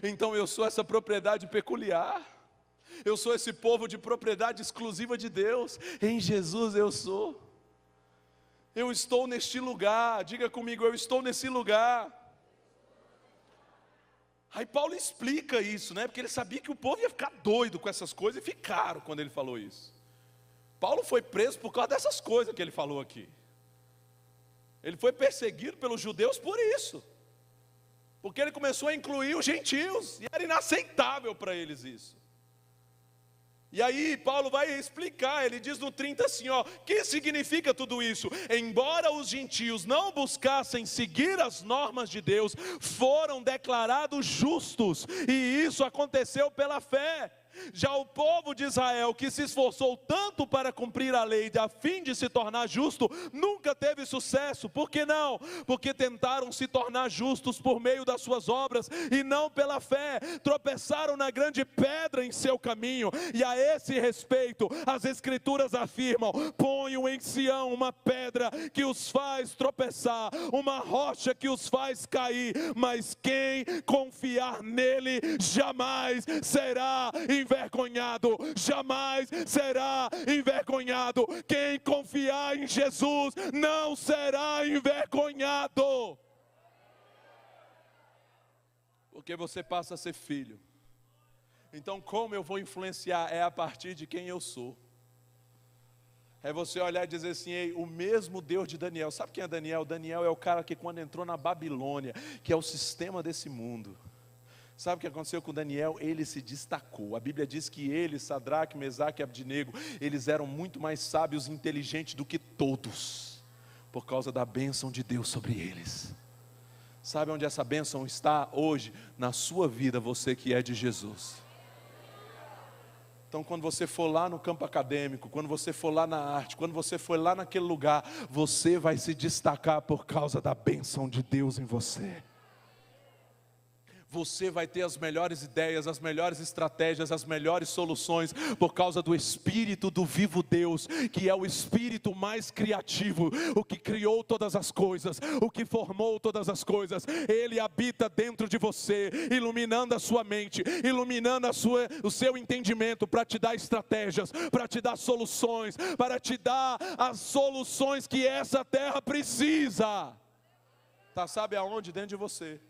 então eu sou essa propriedade peculiar. Eu sou esse povo de propriedade exclusiva de Deus. Em Jesus eu sou. Eu estou neste lugar. Diga comigo, eu estou nesse lugar. Aí Paulo explica isso, né? Porque ele sabia que o povo ia ficar doido com essas coisas. E ficaram quando ele falou isso. Paulo foi preso por causa dessas coisas que ele falou aqui. Ele foi perseguido pelos judeus por isso. Porque ele começou a incluir os gentios. E era inaceitável para eles isso. E aí Paulo vai explicar, ele diz no 30 assim, ó, que significa tudo isso? Embora os gentios não buscassem seguir as normas de Deus, foram declarados justos, e isso aconteceu pela fé. Já o povo de Israel, que se esforçou tanto para cumprir a lei, a fim de se tornar justo, nunca teve sucesso. Por que não? Porque tentaram se tornar justos por meio das suas obras, e não pela fé. Tropeçaram na grande pedra em seu caminho, e a esse respeito, as Escrituras afirmam: ponham em Sião uma pedra que os faz tropeçar, uma rocha que os faz cair, mas quem confiar nele, jamais será envergonhado, jamais será envergonhado. Quem confiar em Jesus não será envergonhado, porque você passa a ser filho. Então, como eu vou influenciar? É a partir de quem eu sou. É você olhar e dizer assim: ei, o mesmo Deus de Daniel. Sabe quem é Daniel? Daniel é o cara que quando entrou na Babilônia, que é o sistema desse mundo, sabe o que aconteceu com Daniel? Ele se destacou. A Bíblia diz que ele, Sadraque, Mesaque e Abdinego, eles eram muito mais sábios e inteligentes do que todos, por causa da bênção de Deus sobre eles. Sabe onde essa bênção está hoje? Na sua vida, você que é de Jesus. Então, quando você for lá no campo acadêmico, quando você for lá na arte, quando você for lá naquele lugar, você vai se destacar por causa da bênção de Deus em você. Você vai ter as melhores ideias, as melhores estratégias, as melhores soluções, por causa do Espírito do vivo Deus, que é o Espírito mais criativo, o que criou todas as coisas, o que formou todas as coisas. Ele habita dentro de você, iluminando a sua mente, iluminando o seu entendimento, para te dar estratégias, para te dar soluções, para te dar as soluções que essa terra precisa. Tá, sabe aonde? Dentro de você.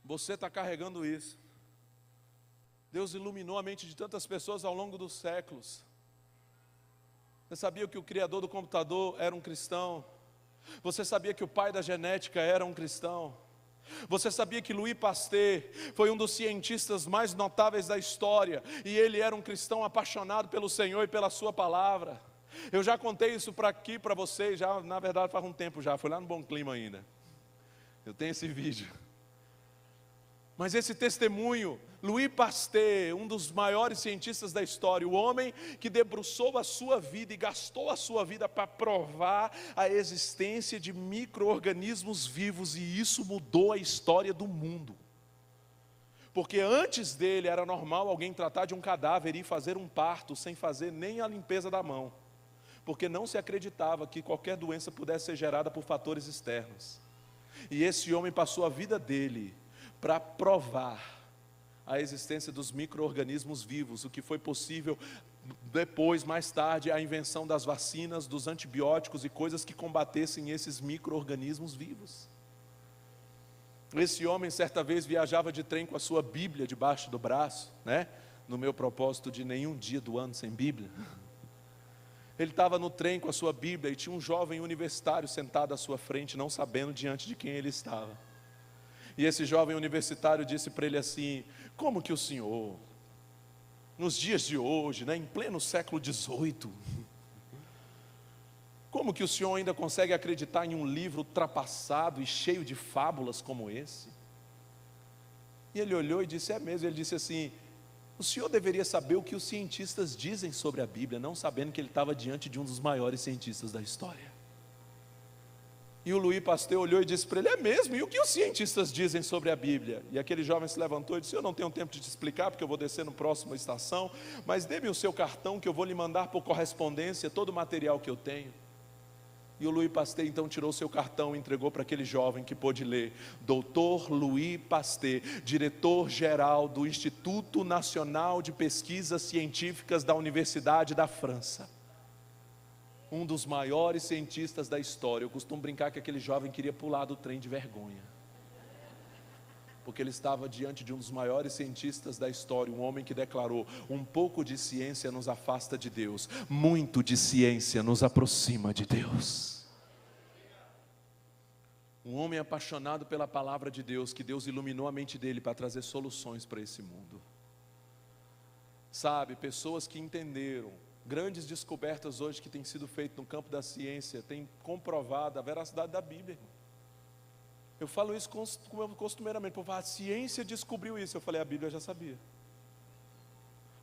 Você está carregando isso. Deus iluminou a mente de tantas pessoas ao longo dos séculos. Você sabia que o criador do computador era um cristão? Você sabia que o pai da genética era um cristão? Você sabia que Louis Pasteur foi um dos cientistas mais notáveis da história, e ele era um cristão apaixonado pelo Senhor e pela sua palavra? Eu já contei isso para vocês, já, na verdade faz um tempo já, foi lá no Bom Clima ainda. Eu tenho esse vídeo. Mas esse testemunho, Louis Pasteur, um dos maiores cientistas da história, o homem que debruçou a sua vida e gastou a sua vida para provar a existência de micro-organismos vivos, e isso mudou a história do mundo. Porque antes dele era normal alguém tratar de um cadáver e ir fazer um parto sem fazer nem a limpeza da mão, porque não se acreditava que qualquer doença pudesse ser gerada por fatores externos. E esse homem passou a vida dele para provar a existência dos micro-organismos vivos, o que foi possível depois, mais tarde, a invenção das vacinas, dos antibióticos e coisas que combatessem esses micro-organismos vivos. Esse homem certa vez viajava de trem com a sua Bíblia debaixo do braço, né? No meu propósito de nenhum dia do ano sem Bíblia. Ele estava no trem com a sua Bíblia e tinha um jovem universitário sentado à sua frente, não sabendo diante de quem ele estava. E esse jovem universitário disse para ele assim: como que o senhor, nos dias de hoje, né, em pleno século XVIII, como que o senhor ainda consegue acreditar em um livro ultrapassado e cheio de fábulas como esse? E ele olhou e disse: é mesmo. Ele disse assim: o senhor deveria saber o que os cientistas dizem sobre a Bíblia, não sabendo que ele estava diante de um dos maiores cientistas da história. E o Louis Pasteur olhou e disse para ele: é mesmo? E o que os cientistas dizem sobre a Bíblia? E aquele jovem se levantou e disse: eu não tenho tempo de te explicar, porque eu vou descer no próximo estação, mas dê-me o seu cartão que eu vou lhe mandar por correspondência todo o material que eu tenho. E o Louis Pasteur então tirou seu cartão e entregou para aquele jovem, que pôde ler: Dr. Louis Pasteur, diretor-geral do Instituto Nacional de Pesquisas Científicas da Universidade da França. Um dos maiores cientistas da história. Eu costumo brincar que aquele jovem queria pular do trem de vergonha, porque ele estava diante de um dos maiores cientistas da história, um homem que declarou: um pouco de ciência nos afasta de Deus, muito de ciência nos aproxima de Deus. Um homem apaixonado pela palavra de Deus, que Deus iluminou a mente dele para trazer soluções para esse mundo. Sabe, pessoas que entenderam, grandes descobertas hoje que têm sido feitas no campo da ciência, têm comprovado a veracidade da Bíblia. Eu falo isso costumeiramente, por falar: a ciência descobriu isso. Eu falei: a Bíblia já sabia.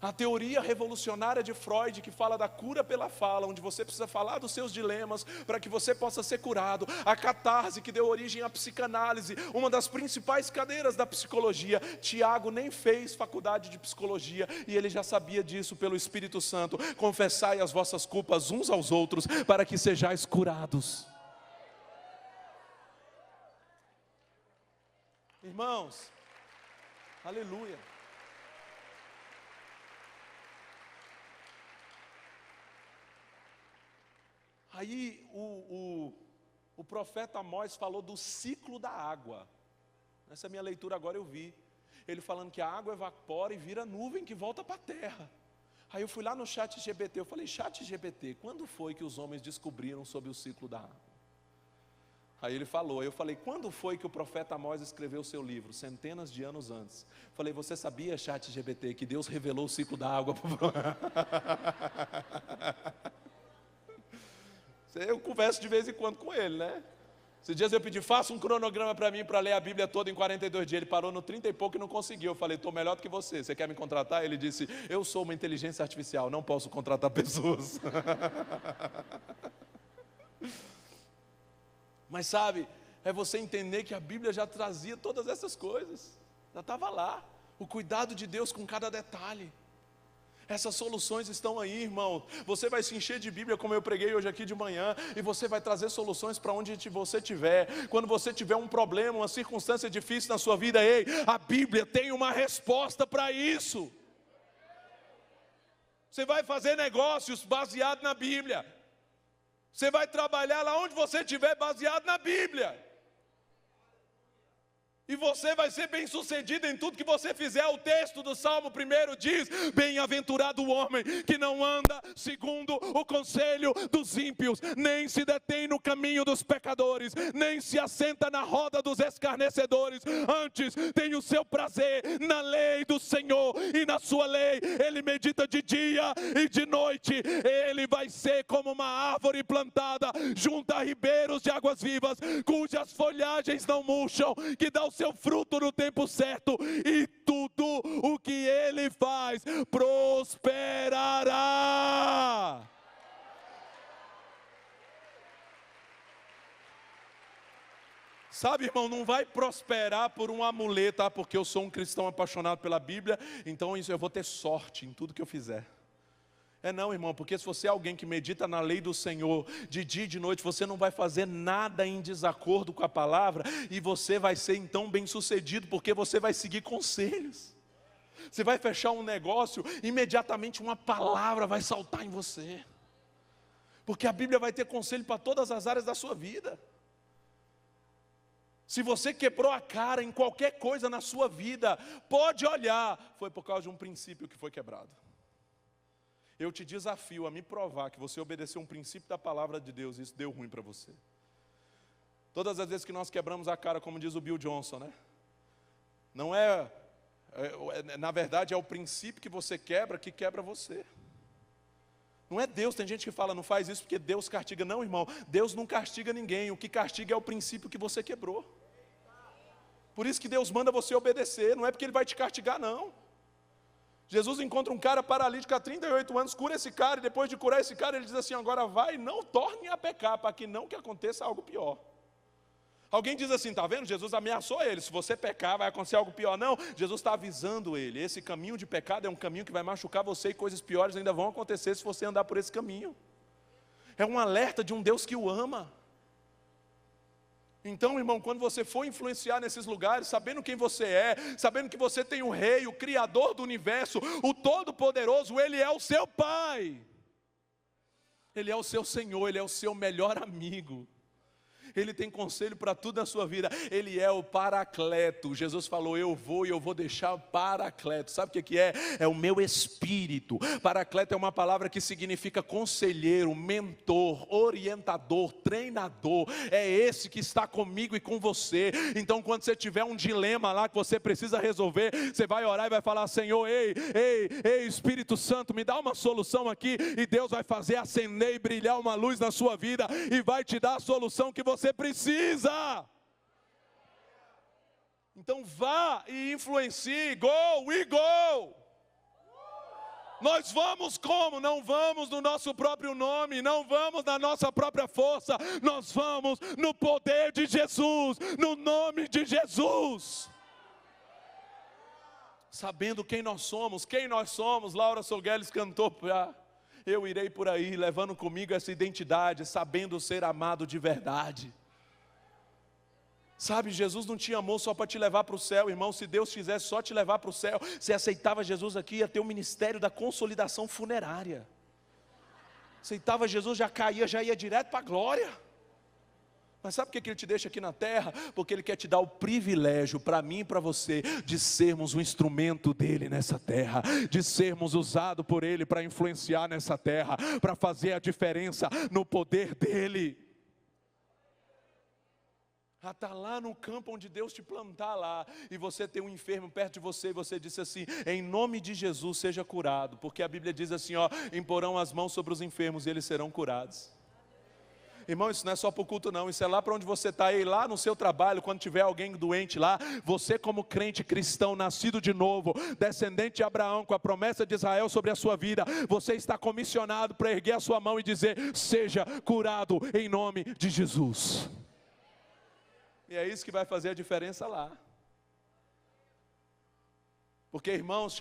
A teoria revolucionária de Freud, que fala da cura pela fala, onde você precisa falar dos seus dilemas para que você possa ser curado. A catarse, que deu origem à psicanálise, uma das principais cadeiras da psicologia. Tiago nem fez faculdade de psicologia e ele já sabia disso pelo Espírito Santo: confessai as vossas culpas uns aos outros para que sejais curados. Irmãos, aleluia. Aí o profeta Amós falou do ciclo da água. Nessa minha leitura agora eu vi ele falando que a água evapora e vira nuvem que volta para a terra. Aí eu fui lá no ChatGPT, eu falei: ChatGPT, quando foi que os homens descobriram sobre o ciclo da água? Aí ele falou, aí eu falei: quando foi que o profeta Amós escreveu o seu livro? Centenas de anos antes. Falei: você sabia, ChatGPT, que Deus revelou o ciclo da água? Eu converso de vez em quando com ele, né? Esses dias eu pedi: faça um cronograma para mim, para ler a Bíblia toda em 42 dias. Ele parou no 30 e pouco e não conseguiu. Eu falei: estou melhor do que você, você quer me contratar? Ele disse: eu sou uma inteligência artificial, não posso contratar pessoas. Mas sabe, é você entender que a Bíblia já trazia todas essas coisas, já estava lá, o cuidado de Deus com cada detalhe. Essas soluções estão aí, irmão. Você vai se encher de Bíblia, como eu preguei hoje aqui de manhã, e você vai trazer soluções para onde você estiver. Quando você tiver um problema, uma circunstância difícil na sua vida, ei, a Bíblia tem uma resposta para isso. Você vai fazer negócios baseado na Bíblia. Você vai trabalhar lá onde você estiver baseado na Bíblia. E você vai ser bem sucedido em tudo que você fizer. O texto do Salmo 1 diz: bem-aventurado o homem que não anda segundo o conselho dos ímpios, nem se detém no caminho dos pecadores, nem se assenta na roda dos escarnecedores. Antes tem o seu prazer na lei do Senhor, e na sua lei ele medita de dia e de noite. Ele vai ser como uma árvore plantada junto a ribeiros de águas vivas, cujas folhagens não murcham, que dá o seu fruto no tempo certo, e tudo o que ele faz prosperará. Sabe, irmão, não vai prosperar por um amuleto, porque eu sou um cristão apaixonado pela Bíblia, então isso eu vou ter sorte em tudo que eu fizer. Não, irmão, porque se você é alguém que medita na lei do Senhor, de dia e de noite, você não vai fazer nada em desacordo com a palavra, e você vai ser então bem sucedido, porque você vai seguir conselhos. Você vai fechar um negócio, imediatamente uma palavra vai saltar em você, porque a Bíblia vai ter conselho para todas as áreas da sua vida. Se você quebrou a cara em qualquer coisa na sua vida, pode olhar, foi por causa de um princípio que foi quebrado. Eu te desafio a me provar que você obedeceu um princípio da palavra de Deus e isso deu ruim para você. Todas as vezes que nós quebramos a cara, como diz o Bill Johnson, né? Não na verdade é o princípio que você quebra que quebra você. Não é Deus, tem gente que fala, não faz isso porque Deus castiga. Não, irmão, Deus não castiga ninguém, o que castiga é o princípio que você quebrou. Por isso que Deus manda você obedecer, não é porque Ele vai te castigar, não. Jesus encontra um cara paralítico há 38 anos, cura esse cara, e depois de curar esse cara, Ele diz assim, agora vai e não torne a pecar, para que não que aconteça algo pior. Alguém diz assim, está vendo? Jesus ameaçou ele, se você pecar vai acontecer algo pior. Não, Jesus está avisando ele, esse caminho de pecado é um caminho que vai machucar você, e coisas piores ainda vão acontecer se você andar por esse caminho. É um alerta de um Deus que o ama. Então, irmão, quando você for influenciar nesses lugares, sabendo quem você é, sabendo que você tem o Rei, o Criador do universo, o Todo-Poderoso, Ele é o seu Pai, Ele é o seu Senhor, Ele é o seu melhor amigo. Ele tem conselho para tudo na sua vida. Ele é o Paracleto. Jesus falou, eu vou e eu vou deixar o Paracleto. Sabe o que é? É o meu espírito. Paracleto é uma palavra que significa conselheiro, mentor, orientador, treinador. É esse que está comigo e com você. Então quando você tiver um dilema lá que você precisa resolver, você vai orar e vai falar, Senhor, ei, Espírito Santo, me dá uma solução aqui. E Deus vai fazer acender e brilhar uma luz na sua vida e vai te dar a solução que você precisa. Então vá e influencie. Go, we go. Nós vamos como? Não vamos no nosso próprio nome, não vamos na nossa própria força, nós vamos no poder de Jesus, no nome de Jesus. Sabendo quem nós somos, Laura Sogueles cantou já. Eu irei por aí, levando comigo essa identidade, sabendo ser amado de verdade. Sabe, Jesus não te amou só para te levar para o céu, irmão. Se Deus quisesse só te levar para o céu, você aceitava Jesus aqui, ia ter o ministério da consolidação funerária. Aceitava Jesus, já caía, já ia direto para a glória. Mas sabe por que Ele te deixa aqui na terra? Porque Ele quer te dar o privilégio, para mim e para você, de sermos um instrumento dEle nessa terra, de sermos usados por Ele para influenciar nessa terra, para fazer a diferença no poder dEle. Está lá no campo onde Deus te plantar lá, e você tem um enfermo perto de você, e você disse assim, em nome de Jesus seja curado, porque a Bíblia diz assim, imporão as mãos sobre os enfermos e eles serão curados. Irmão, isso não é só para o culto não, isso é lá para onde você está aí, lá no seu trabalho, quando tiver alguém doente lá, você como crente cristão, nascido de novo, descendente de Abraão, com a promessa de Israel sobre a sua vida, você está comissionado para erguer a sua mão e dizer, seja curado em nome de Jesus. E é isso que vai fazer a diferença lá. Porque, irmãos,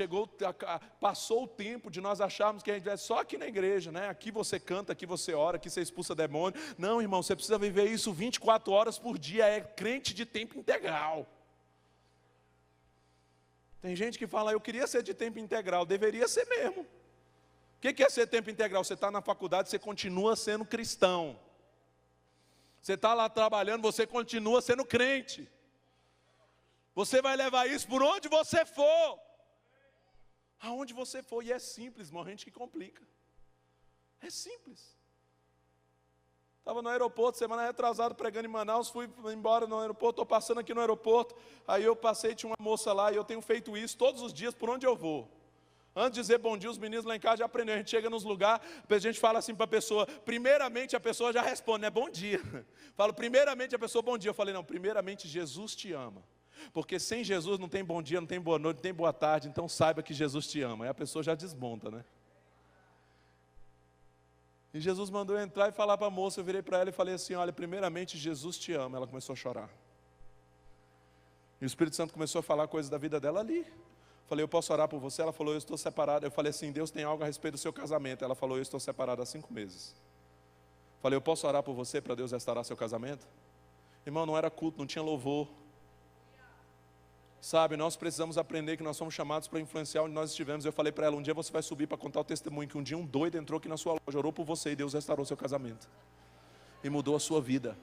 passou o tempo de nós acharmos que a gente é só aqui na igreja, né? Aqui você canta, aqui você ora, aqui você expulsa demônio. Não, irmão, você precisa viver isso 24 horas por dia, é crente de tempo integral. Tem gente que fala, eu queria ser de tempo integral, deveria ser mesmo. O que é ser tempo integral? Você está na faculdade, você continua sendo cristão. Você está lá trabalhando, você continua sendo crente. Você vai levar isso por onde você for. Aonde você for. E é simples, irmão, gente que complica. É simples. Estava no aeroporto, semana retrasada, pregando em Manaus, fui embora no aeroporto, estou passando aqui no aeroporto, aí eu passei, tinha uma moça lá, e eu tenho feito isso todos os dias, por onde eu vou. Antes de dizer bom dia, os meninos lá em casa já aprenderam, a gente chega nos lugares, a gente fala assim para a pessoa, primeiramente a pessoa já responde, né, bom dia. Falo, primeiramente a pessoa, bom dia. Eu falei, não, primeiramente Jesus te ama. Porque sem Jesus não tem bom dia, não tem boa noite, não tem boa tarde, então saiba que Jesus te ama. Aí a pessoa já desmonta, né? E Jesus mandou eu entrar e falar para a moça, eu virei para ela e falei assim, olha, primeiramente Jesus te ama. Ela começou a chorar. E o Espírito Santo começou a falar coisas da vida dela ali. Falei, eu posso orar por você? Ela falou, eu estou separada. Eu falei assim, Deus tem algo a respeito do seu casamento. Ela falou, eu estou separada há 5 meses. Falei, eu posso orar por você para Deus restaurar seu casamento? Irmão, não era culto, não tinha louvor. Sabe, nós precisamos aprender que nós somos chamados para influenciar onde nós estivemos. Eu falei para ela, um dia você vai subir para contar o testemunho que um dia um doido entrou aqui na sua loja, orou por você e Deus restaurou seu casamento. E mudou a sua vida.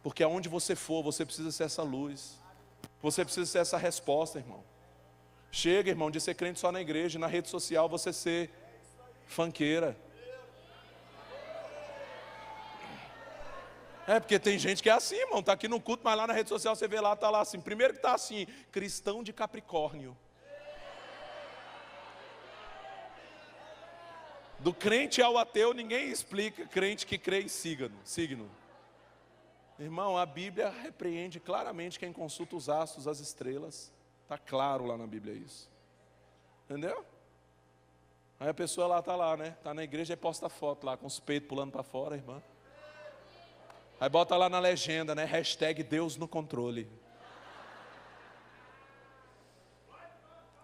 Porque aonde você for, você precisa ser essa luz. Você precisa ser essa resposta, irmão. Chega, irmão, de ser crente só na igreja, na rede social você ser funkeira. É, porque tem gente que é assim, irmão, está aqui no culto, mas lá na rede social você vê lá, está lá assim. Primeiro que está assim, cristão de Capricórnio. Do crente ao ateu, ninguém explica crente que crê em signo. Irmão, a Bíblia repreende claramente quem consulta os astros, as estrelas. Está claro lá na Bíblia isso. Entendeu? Aí a pessoa lá está lá, né? Está na igreja e posta foto lá, com os peitos pulando para fora, irmã. Aí bota lá na legenda, né? Hashtag Deus no controle.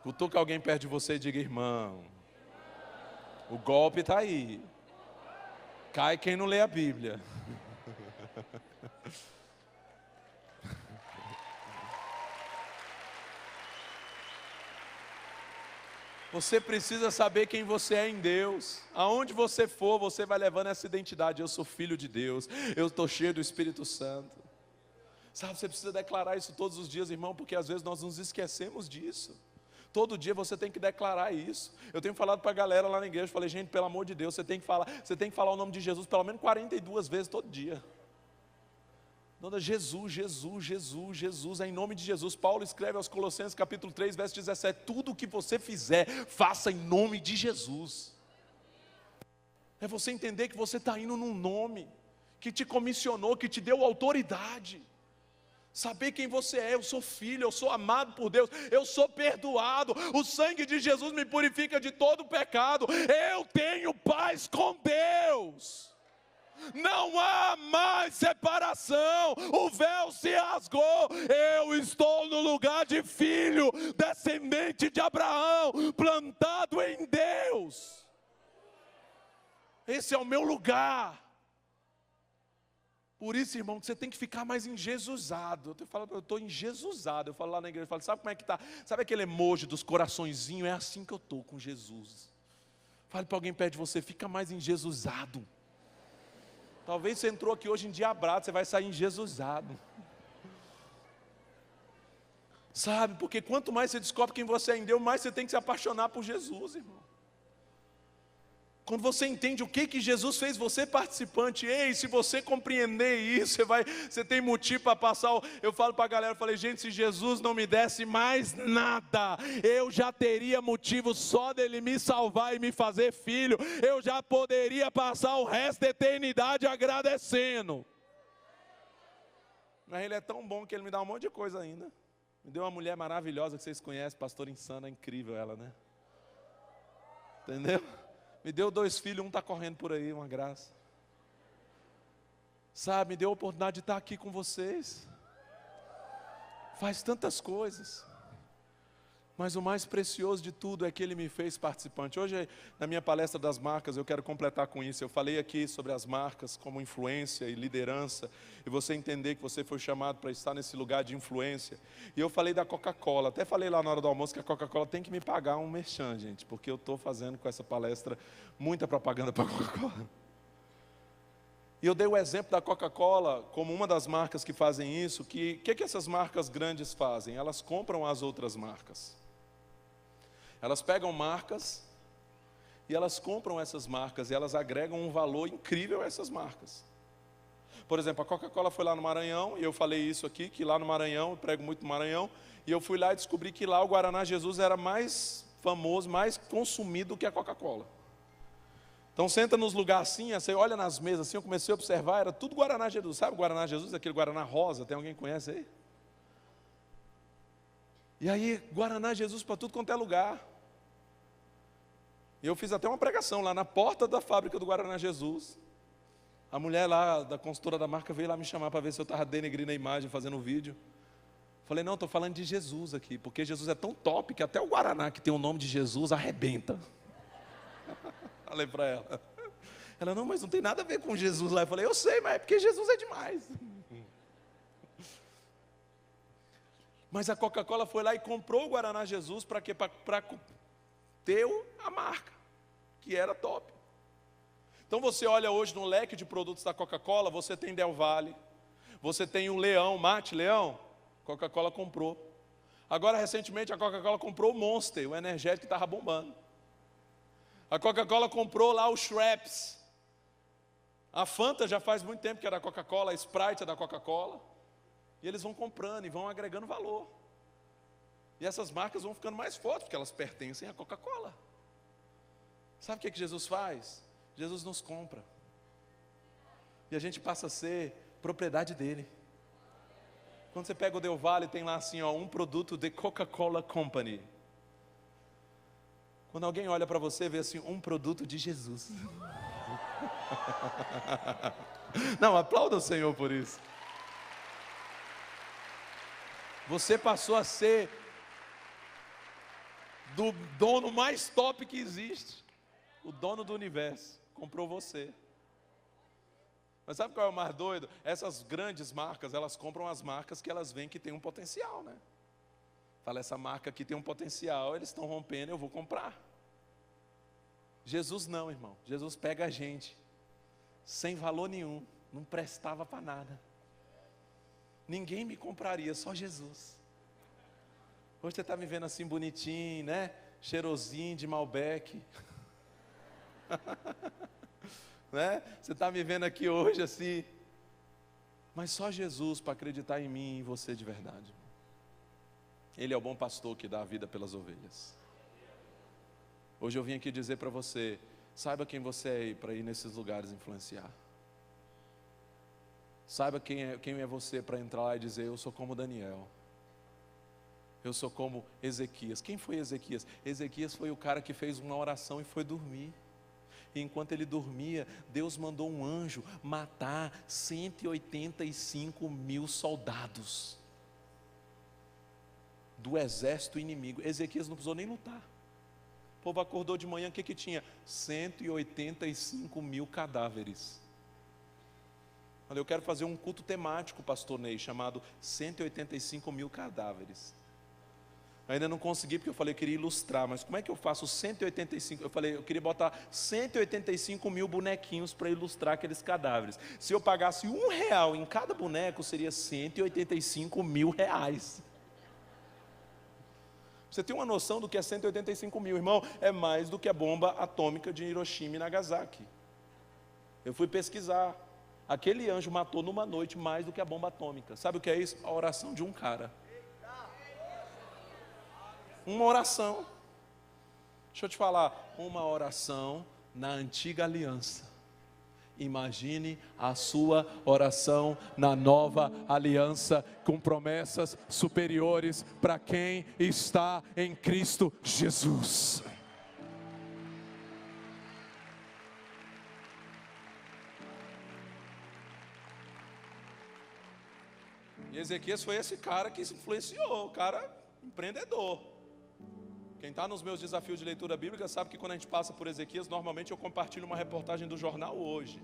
Cutuca alguém perto de você e diga, irmão, o golpe está aí. Cai quem não lê a Bíblia. Você precisa saber quem você é em Deus. Aonde você for, você vai levando essa identidade. Eu sou filho de Deus. Eu estou cheio do Espírito Santo. Sabe, você precisa declarar isso todos os dias, irmão, porque às vezes nós nos esquecemos disso. Todo dia você tem que declarar isso. Eu tenho falado para a galera lá na igreja, falei, gente, pelo amor de Deus, você tem que falar o nome de Jesus pelo menos 42 vezes todo dia. Jesus, Jesus, Jesus, Jesus, é em nome de Jesus. Paulo escreve aos Colossenses capítulo 3, verso 17, tudo o que você fizer, faça em nome de Jesus. É você entender que você está indo num nome, que te comissionou, que te deu autoridade. Saber quem você é, eu sou filho, eu sou amado por Deus, eu sou perdoado, o sangue de Jesus me purifica de todo pecado, eu tenho paz com Deus. Não há mais separação, o véu se rasgou, eu estou no lugar de filho, descendente de Abraão, plantado em Deus. Esse é o meu lugar. Por isso, irmão, que você tem que ficar mais enjesusado. Eu estou enjesusado. Eu falo lá na igreja, eu falo, sabe como é que está? Sabe aquele emoji dos coraçõezinhos? É assim que eu estou com Jesus. Fale para alguém perto de você, fica mais enjesusado. Talvez você entrou aqui hoje endiabrado, você vai sair enjesusado. Sabe, porque quanto mais você descobre quem você é em Deus, mais você tem que se apaixonar por Jesus, irmão. Quando você entende o que Jesus fez você participante, ei, se você compreender isso, você tem motivo para passar. Eu falo para a galera, eu falei, gente, se Jesus não me desse mais nada, eu já teria motivo só dele me salvar e me fazer filho, eu já poderia passar o resto da eternidade agradecendo. Mas ele é tão bom que ele me dá um monte de coisa ainda. Me deu uma mulher maravilhosa que vocês conhecem, pastora Insana, é incrível ela, né? Entendeu? Me deu 2 filhos, um está correndo por aí, uma graça. Sabe, me deu a oportunidade de estar aqui com vocês. Faz tantas coisas. Mas o mais precioso de tudo é que Ele me fez participante. Hoje, na minha palestra das marcas, eu quero completar com isso. Eu falei aqui sobre as marcas como influência e liderança. E você entender que você foi chamado para estar nesse lugar de influência. E eu falei da Coca-Cola. Até falei lá na hora do almoço que a Coca-Cola tem que me pagar um merchan, gente. Porque eu estou fazendo com essa palestra muita propaganda para a Coca-Cola. E eu dei o exemplo da Coca-Cola como uma das marcas que fazem isso. O que essas marcas grandes fazem? Elas compram as outras marcas. Elas pegam marcas e elas compram essas marcas e elas agregam um valor incrível a essas marcas. Por exemplo, a Coca-Cola foi lá no Maranhão, e eu falei isso aqui, que lá no Maranhão, eu prego muito no Maranhão, e eu fui lá e descobri que lá o Guaraná Jesus era mais famoso, mais consumido que a Coca-Cola. Então senta nos lugares assim, você olha nas mesas assim, eu comecei a observar, era tudo Guaraná Jesus. Sabe o Guaraná Jesus, aquele Guaraná rosa, tem alguém que conhece aí? E aí, Guaraná Jesus para tudo quanto é lugar. E eu fiz até uma pregação lá na porta da fábrica do Guaraná Jesus. A mulher lá, da consultora da marca, veio lá me chamar para ver se eu estava denegrindo a imagem, fazendo um vídeo. Falei, não, estou falando de Jesus aqui, porque Jesus é tão top que até o Guaraná, que tem o nome de Jesus, arrebenta. Falei para ela. Ela, não, mas não tem nada a ver com Jesus lá. Eu falei, eu sei, mas é porque Jesus é demais. Mas a Coca-Cola foi lá e comprou o Guaraná Jesus para quê? Para ter a marca, que era top. Então você olha hoje no leque de produtos da Coca-Cola, você tem Del Valle, você tem o Leão, Mate Leão, Coca-Cola comprou. Agora, recentemente, a Coca-Cola comprou o Monster, o energético que estava bombando. A Coca-Cola comprou lá o Schweppes. A Fanta já faz muito tempo que é da Coca-Cola, a Sprite é da Coca-Cola. E eles vão comprando e vão agregando valor. E essas marcas vão ficando mais fortes, porque elas pertencem à Coca-Cola. Sabe o que Jesus faz? Jesus nos compra. E a gente passa a ser propriedade dele. Quando você pega o Del Valle, tem lá assim, ó, um produto de Coca-Cola Company. Quando alguém olha para você, vê assim, um produto de Jesus. Não, aplauda o Senhor por isso. Você passou a ser do dono mais top que existe. O dono do universo comprou você. Mas sabe qual é o mais doido? Essas grandes marcas, elas compram as marcas que elas veem que tem um potencial, né? Fala, essa marca aqui tem um potencial, eles estão rompendo, eu vou comprar. Jesus não, irmão. Jesus pega a gente sem valor nenhum, não prestava para nada. Ninguém me compraria, só Jesus. Hoje você está me vendo assim bonitinho, né? Cheirosinho de Malbec. Né? Você está me vendo aqui hoje assim. Mas só Jesus para acreditar em mim e em você de verdade. Ele é o bom pastor que dá a vida pelas ovelhas. Hoje eu vim aqui dizer para você, saiba quem você é para ir nesses lugares influenciar. Saiba quem é você para entrar lá e dizer, eu sou como Daniel. Eu sou como Ezequias. Quem foi Ezequias? Ezequias foi o cara que fez uma oração e foi dormir. E enquanto ele dormia, Deus mandou um anjo matar 185 mil soldados do exército inimigo. Ezequias não precisou nem lutar. O povo acordou de manhã, o que tinha? 185 mil cadáveres. Eu quero fazer um culto temático, pastor Ney, chamado 185 mil cadáveres. Ainda não consegui, porque eu falei, eu queria ilustrar, mas como é que eu faço 185? Eu falei, eu queria botar 185 mil bonequinhos para ilustrar aqueles cadáveres. Se eu pagasse R$1 em cada boneco, seria 185 mil reais. Você tem uma noção do que é 185 mil, irmão? É mais do que a bomba atômica de Hiroshima e Nagasaki. Eu fui pesquisar. Aquele anjo matou numa noite mais do que a bomba atômica. Sabe o que é isso? A oração de um cara. Uma oração. Deixa eu te falar. Uma oração na antiga aliança. Imagine a sua oração na nova aliança, com promessas superiores para quem está em Cristo Jesus. E Ezequias foi esse cara que se influenciou, o cara empreendedor. Quem está nos meus desafios de leitura bíblica sabe que quando a gente passa por Ezequias, normalmente eu compartilho uma reportagem do jornal Hoje,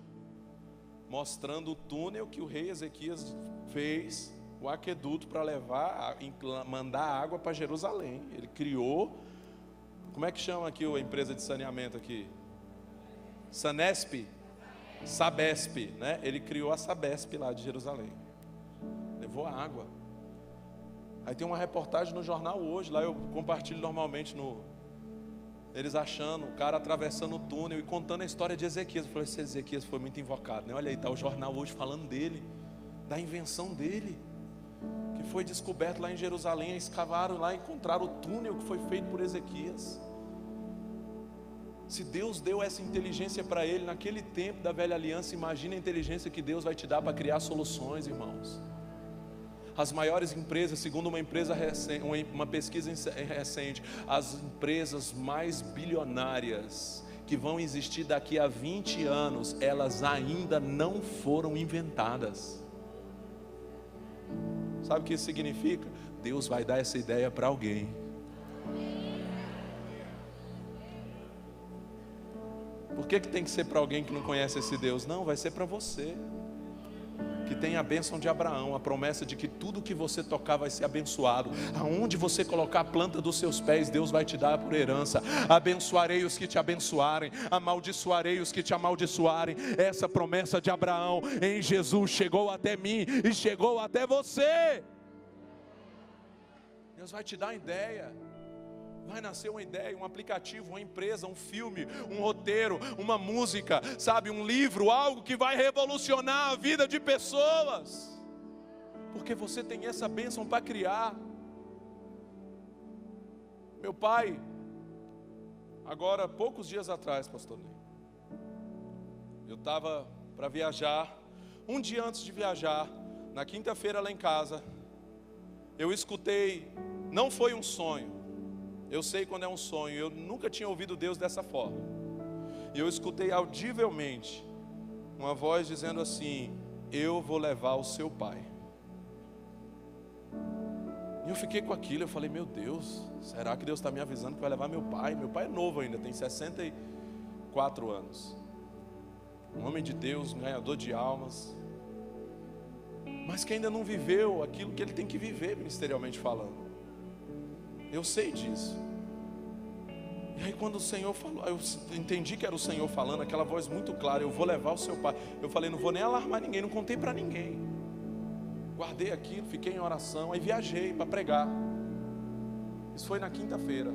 mostrando o túnel que o rei Ezequias fez, o aqueduto para mandar água para Jerusalém. Ele criou, como é que chama aqui a empresa de saneamento aqui? Sabesp, né? Ele criou a Sabesp lá de Jerusalém. Levou a água. Aí tem uma reportagem no jornal Hoje, lá eu compartilho normalmente eles achando, o cara atravessando o túnel e contando a história de Ezequias. Eu falei, esse Ezequias foi muito invocado, né? Olha aí, está o jornal Hoje falando dele, da invenção dele, que foi descoberto lá em Jerusalém, escavaram lá e encontraram o túnel que foi feito por Ezequias. Se Deus deu essa inteligência para ele naquele tempo da velha aliança, imagina a inteligência que Deus vai te dar para criar soluções, irmãos. As maiores empresas, segundo uma pesquisa recente, as empresas mais bilionárias que vão existir daqui a 20 anos, elas ainda não foram inventadas. Sabe o que isso significa? Deus vai dar essa ideia para alguém. Por que tem que ser para alguém que não conhece esse Deus? Não, vai ser para você, que tem a bênção de Abraão, a promessa de que tudo que você tocar vai ser abençoado. Aonde você colocar a planta dos seus pés, Deus vai te dar por herança. Abençoarei os que te abençoarem, amaldiçoarei os que te amaldiçoarem. Essa promessa de Abraão em Jesus chegou até mim e chegou até você. Deus vai te dar ideia. Vai nascer uma ideia, um aplicativo, uma empresa, um filme, um roteiro, uma música, sabe, um livro, algo que vai revolucionar a vida de pessoas. Porque você tem essa bênção para criar. Meu pai, agora poucos dias atrás, pastor Ney, eu estava para viajar. Um dia antes de viajar, na quinta-feira lá em casa, eu escutei, não foi um sonho. Eu sei quando é um sonho, eu nunca tinha ouvido Deus dessa forma. E eu escutei audivelmente uma voz dizendo assim: eu vou levar o seu pai. E eu fiquei com aquilo, eu falei: meu Deus, será que Deus está me avisando que vai levar meu pai? Meu pai é novo ainda, tem 64 anos. Um homem de Deus, um ganhador de almas, mas que ainda não viveu aquilo que ele tem que viver ministerialmente falando. Eu sei disso. E aí quando o Senhor falou, eu entendi que era o Senhor falando, aquela voz muito clara: eu vou levar o seu pai. Eu falei: não vou nem alarmar ninguém, não contei para ninguém. Guardei aquilo, fiquei em oração, aí viajei para pregar. Isso foi na quinta-feira.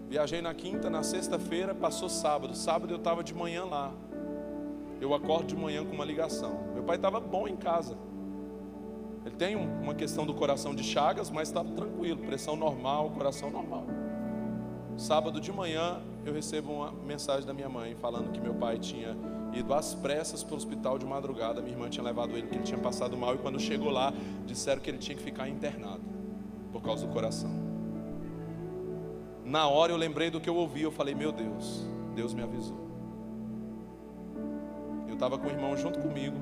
Viajei na quinta, na sexta-feira, passou sábado. Sábado eu estava de manhã lá. Eu acordo de manhã com uma ligação. Meu pai estava bom em casa. Ele tem uma questão do coração de chagas, mas estava tranquilo, pressão normal, coração normal. Sábado de manhã eu recebo uma mensagem da minha mãe falando que meu pai tinha ido às pressas para o hospital de madrugada. Minha irmã tinha levado ele porque ele tinha passado mal, e quando chegou lá disseram que ele tinha que ficar internado por causa do coração. Na hora eu lembrei do que eu ouvi, eu falei: meu Deus, Deus me avisou. Eu estava com o irmão junto comigo,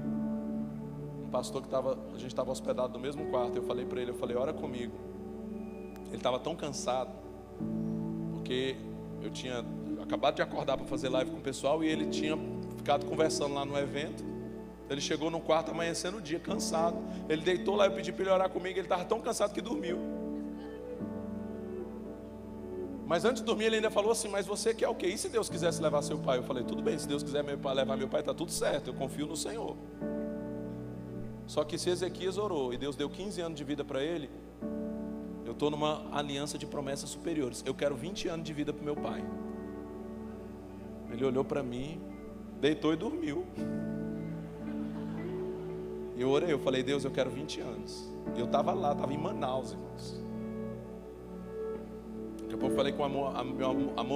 pastor que a gente estava hospedado no mesmo quarto. Eu falei para ele, ora comigo. Ele estava tão cansado, porque eu tinha acabado de acordar para fazer live com o pessoal, e ele tinha ficado conversando lá no evento. Ele chegou no quarto amanhecendo o dia, cansado. Ele deitou lá, eu pedi para ele orar comigo. Ele estava tão cansado que dormiu. Mas antes de dormir ele ainda falou assim: mas você quer o quê? E se Deus quisesse levar seu pai? Eu falei: tudo bem, se Deus quiser levar meu pai, está tudo certo, eu confio no Senhor. Só que se Ezequias orou e Deus deu 15 anos de vida para ele, eu estou numa aliança de promessas superiores. Eu quero 20 anos de vida para o meu pai. Ele olhou para mim, deitou e dormiu. E eu orei, eu falei: Deus, eu quero 20 anos. Eu estava lá, estava em Manaus, irmãos. Daqui a pouco eu falei com amor,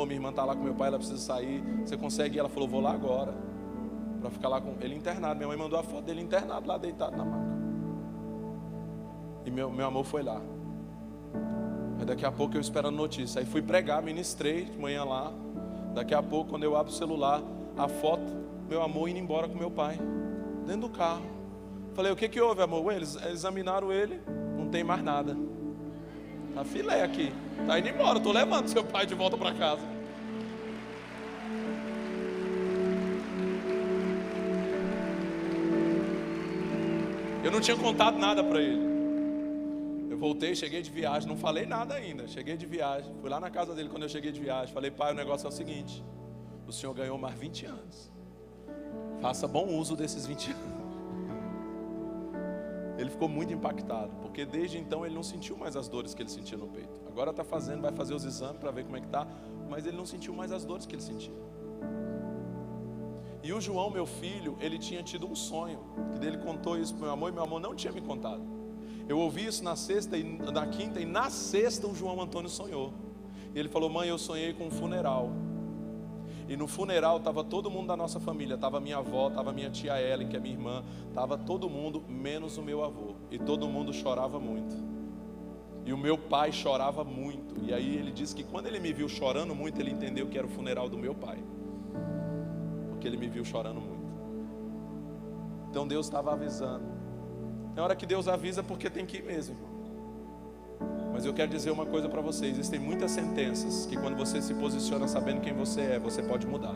minha irmã está lá com meu pai, ela precisa sair, você consegue ir? Ela falou: vou lá agora, para ficar lá com ele internado. Minha mãe mandou a foto dele internado lá, deitado na maca. E meu amor foi lá. Aí daqui a pouco eu esperando notícia. Aí fui pregar, ministrei de manhã lá. Daqui a pouco, quando eu abro o celular, a foto, meu amor indo embora com meu pai, dentro do carro. Falei: o que houve, amor? Ué, eles examinaram ele, não tem mais nada. Tá filé aqui, tá indo embora, tô levando seu pai de volta para casa. Eu não tinha contado nada para ele. Eu voltei, cheguei de viagem, não falei nada ainda. Cheguei de viagem, fui lá na casa dele quando eu cheguei de viagem. Falei: pai, o negócio é o seguinte: o senhor ganhou mais 20 anos. Faça bom uso desses 20 anos. Ele ficou muito impactado, porque desde então ele não sentiu mais as dores que ele sentia no peito. Agora está fazendo, vai fazer os exames para ver como é que está, mas ele não sentiu mais as dores que ele sentia. E o João, meu filho, ele tinha tido um sonho, que ele contou isso para meu amor, e meu amor não tinha me contado. Eu ouvi isso na sexta e na quinta, e na sexta o João Antônio sonhou. E ele falou: mãe, eu sonhei com um funeral. E no funeral estava todo mundo da nossa família. Estava minha avó, estava minha tia Ellen, que é minha irmã. Estava todo mundo, menos o meu avô. E todo mundo chorava muito. E o meu pai chorava muito. E aí ele disse que quando ele me viu chorando muito, ele entendeu que era o funeral do meu pai. Porque ele me viu chorando muito. Então Deus estava avisando. Tem hora que Deus avisa porque tem que ir mesmo, irmão. Mas eu quero dizer uma coisa para vocês. Existem muitas sentenças que quando você se posiciona sabendo quem você é, você pode mudar.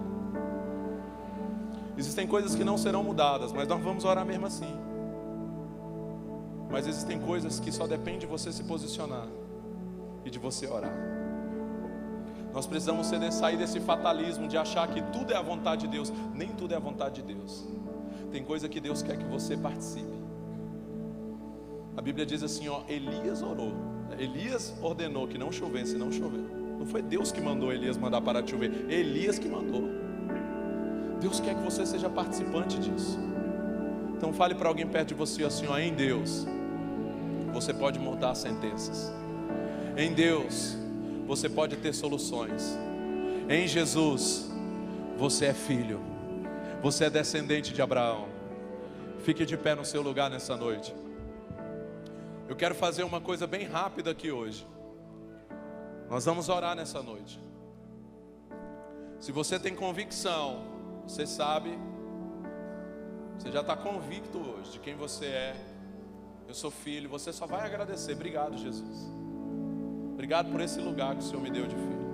Existem coisas que não serão mudadas, mas nós vamos orar mesmo assim. Mas existem coisas que só depende de você se posicionar e de você orar. Nós precisamos sair desse fatalismo de achar que tudo é a vontade de Deus. Nem tudo é a vontade de Deus. Tem coisa que Deus quer que você participe. A Bíblia diz assim, ó, Elias orou. Elias ordenou que não chovesse, não choveu. Não foi Deus que mandou Elias mandar parar de chover. Elias que mandou. Deus quer que você seja participante disso. Então fale para alguém perto de você assim, ó, em Deus você pode mudar sentenças. Em Deus você pode ter soluções. Em Jesus você é filho. Você é descendente de Abraão. Fique de pé no seu lugar nessa noite. Eu quero fazer uma coisa bem rápida aqui hoje. Nós vamos orar nessa noite. Se você tem convicção, você sabe, você já está convicto hoje de quem você é. Eu sou filho, você só vai agradecer. Obrigado, Jesus. Obrigado por esse lugar que o Senhor me deu de filho.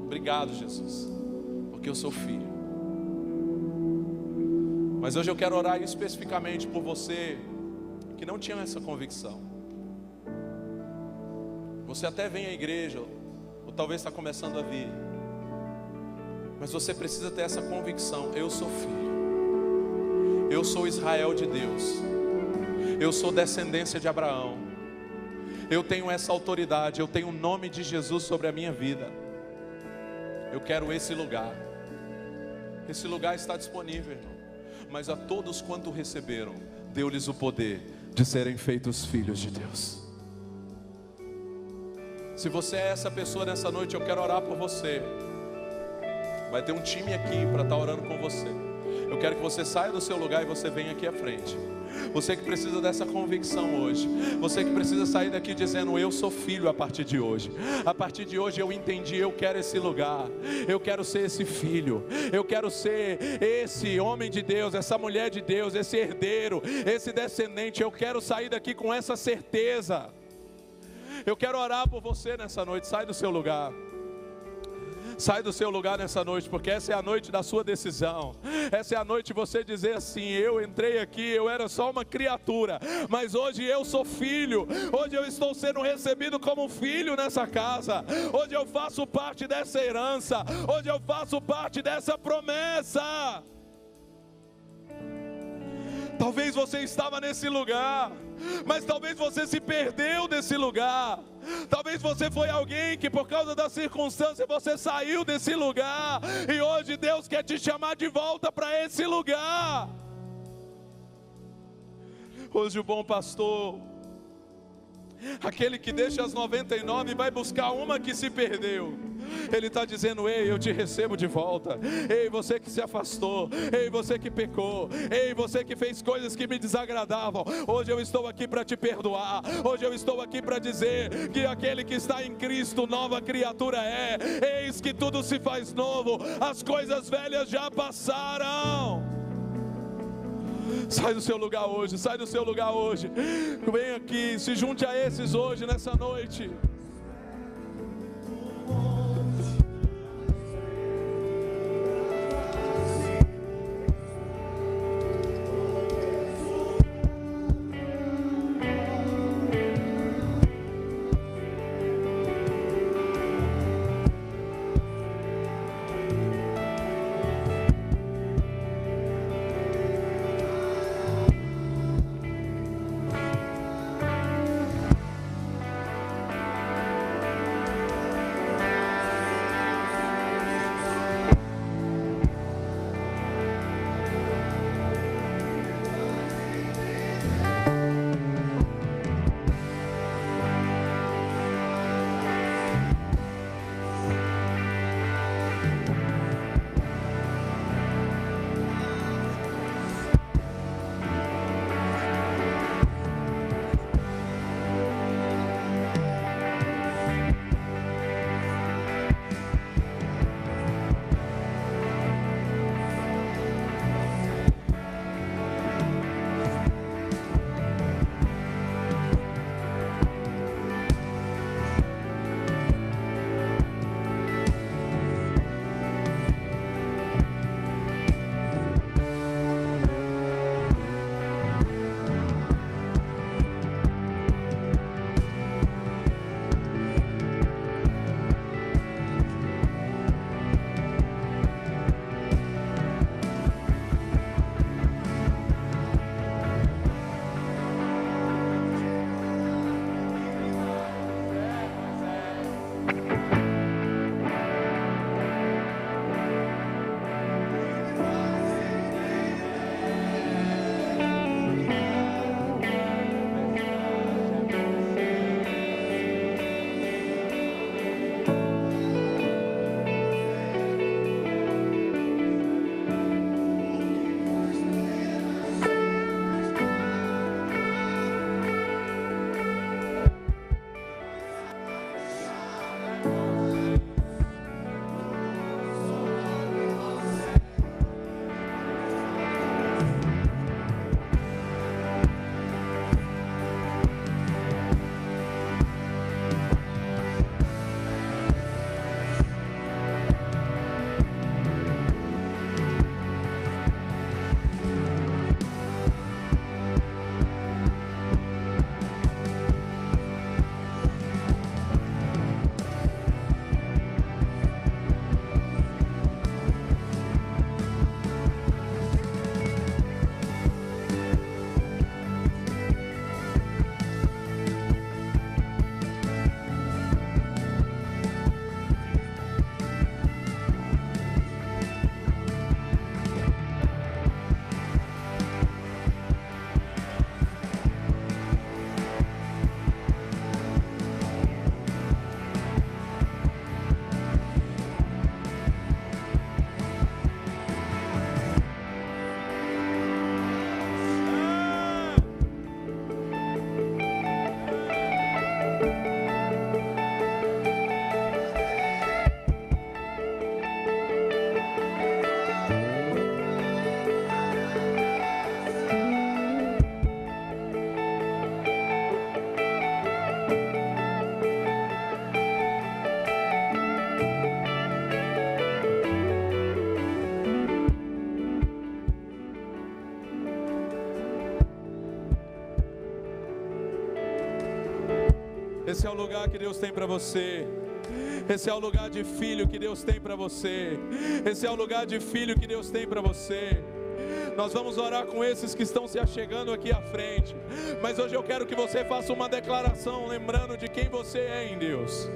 Obrigado, Jesus, porque eu sou filho. Mas hoje eu quero orar especificamente por você que não tinha essa convicção. Você até vem à igreja, ou talvez está começando a vir, mas você precisa ter essa convicção. Eu sou filho. Eu sou Israel de Deus. Eu sou descendência de Abraão. Eu tenho essa autoridade. Eu tenho o nome de Jesus sobre a minha vida. Eu quero esse lugar. Esse lugar está disponível, irmão. Mas a todos quanto receberam, deu-lhes o poder de serem feitos filhos de Deus. Se você é essa pessoa nessa noite, eu quero orar por você. Vai ter um time aqui para estar orando com você. Eu quero que você saia do seu lugar e você venha aqui à frente. Você que precisa dessa convicção hoje. Você que precisa sair daqui dizendo, eu sou filho a partir de hoje. A partir de hoje eu entendi, eu quero esse lugar. Eu quero ser esse filho. Eu quero ser esse homem de Deus, essa mulher de Deus, esse herdeiro, esse descendente. Eu quero sair daqui com essa certeza. Eu quero orar por você nessa noite. Sai do seu lugar. Sai do seu lugar nessa noite, porque essa é a noite da sua decisão. Essa é a noite de você dizer assim, eu entrei aqui, eu era só uma criatura, mas hoje eu sou filho. Hoje eu estou sendo recebido como filho nessa casa. Hoje eu faço parte dessa herança. Hoje eu faço parte dessa promessa. Talvez você estava nesse lugar, mas talvez você se perdeu desse lugar. Talvez você foi alguém que por causa da circunstância você saiu desse lugar. E hoje Deus quer te chamar de volta para esse lugar. Hoje o bom pastor, aquele que deixa as 99 e vai buscar uma que se perdeu, ele está dizendo, ei, eu te recebo de volta. Ei, você que se afastou. Ei, você que pecou. Ei, você que fez coisas que me desagradavam. Hoje eu estou aqui para te perdoar. Hoje eu estou aqui para dizer que aquele que está em Cristo, nova criatura é. Eis que tudo se faz novo. As coisas velhas já passaram. Sai do seu lugar hoje. Sai do seu lugar hoje. Vem aqui, se junte a esses hoje, nessa noite. Esse é o lugar que Deus tem para você. Esse é o lugar de filho que Deus tem para você. Esse é o lugar de filho que Deus tem para você. Nós vamos orar com esses que estão se achegando aqui à frente. Mas hoje eu quero que você faça uma declaração, lembrando de quem você é em Deus.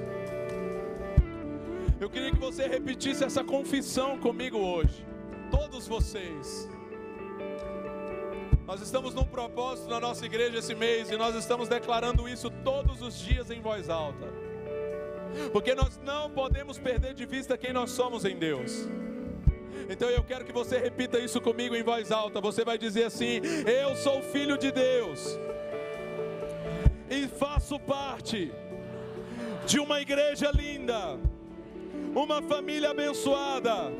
Eu queria que você repetisse essa confissão comigo hoje. Todos vocês. Nós estamos num propósito na nossa igreja esse mês, e nós estamos declarando isso todos os dias em voz alta. Porque nós não podemos perder de vista quem nós somos em Deus. Então eu quero que você repita isso comigo em voz alta. Você vai dizer assim: eu sou filho de Deus e faço parte de uma igreja linda, uma família abençoada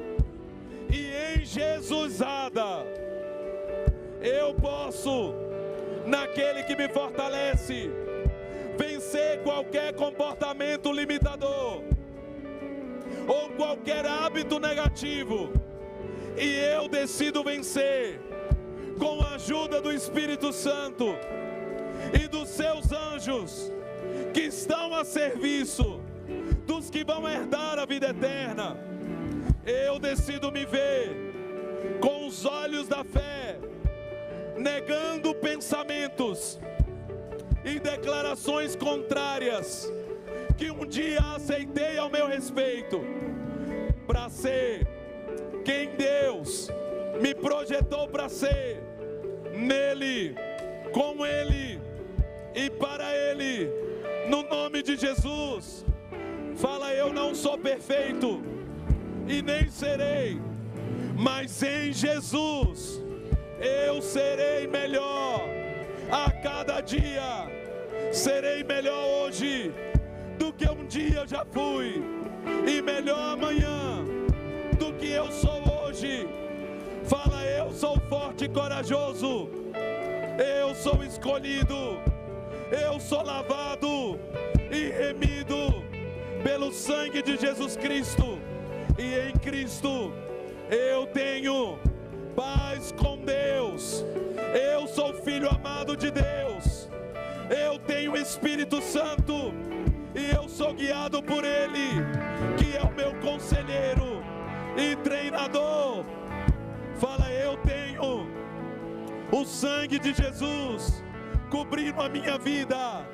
e enjesusada. Eu posso, naquele que me fortalece, vencer qualquer comportamento limitador ou qualquer hábito negativo. E eu decido vencer com a ajuda do Espírito Santo e dos seus anjos que estão a serviço dos que vão herdar a vida eterna. Eu decido me ver com os olhos da fé, negando pensamentos e declarações contrárias que um dia aceitei ao meu respeito, para ser quem Deus me projetou para ser, nele, com Ele e para Ele, no nome de Jesus. Fala: eu não sou perfeito e nem serei, mas em Jesus eu serei melhor a cada dia. Serei melhor hoje do que um dia já fui, e melhor amanhã do que eu sou hoje. Fala: eu sou forte e corajoso, eu sou escolhido, eu sou lavado e remido pelo sangue de Jesus Cristo, e em Cristo eu tenho paz com Deus. Eu sou filho amado de Deus, eu tenho o Espírito Santo e eu sou guiado por Ele, que é o meu conselheiro e treinador. Fala: eu tenho o sangue de Jesus cobrindo a minha vida,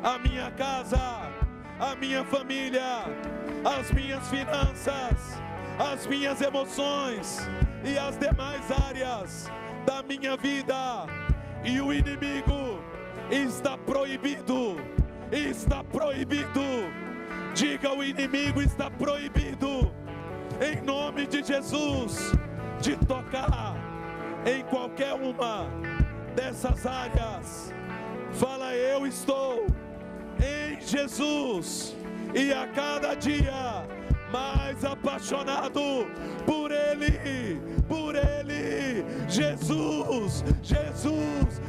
a minha casa, a minha família, as minhas finanças, as minhas emoções e as demais áreas da minha vida. E o inimigo está proibido, está proibido. Diga: o inimigo está proibido, em nome de Jesus, de tocar em qualquer uma dessas áreas. Fala: eu estou em Jesus e a cada dia mais apaixonado por Ele, por Ele. Jesus, Jesus,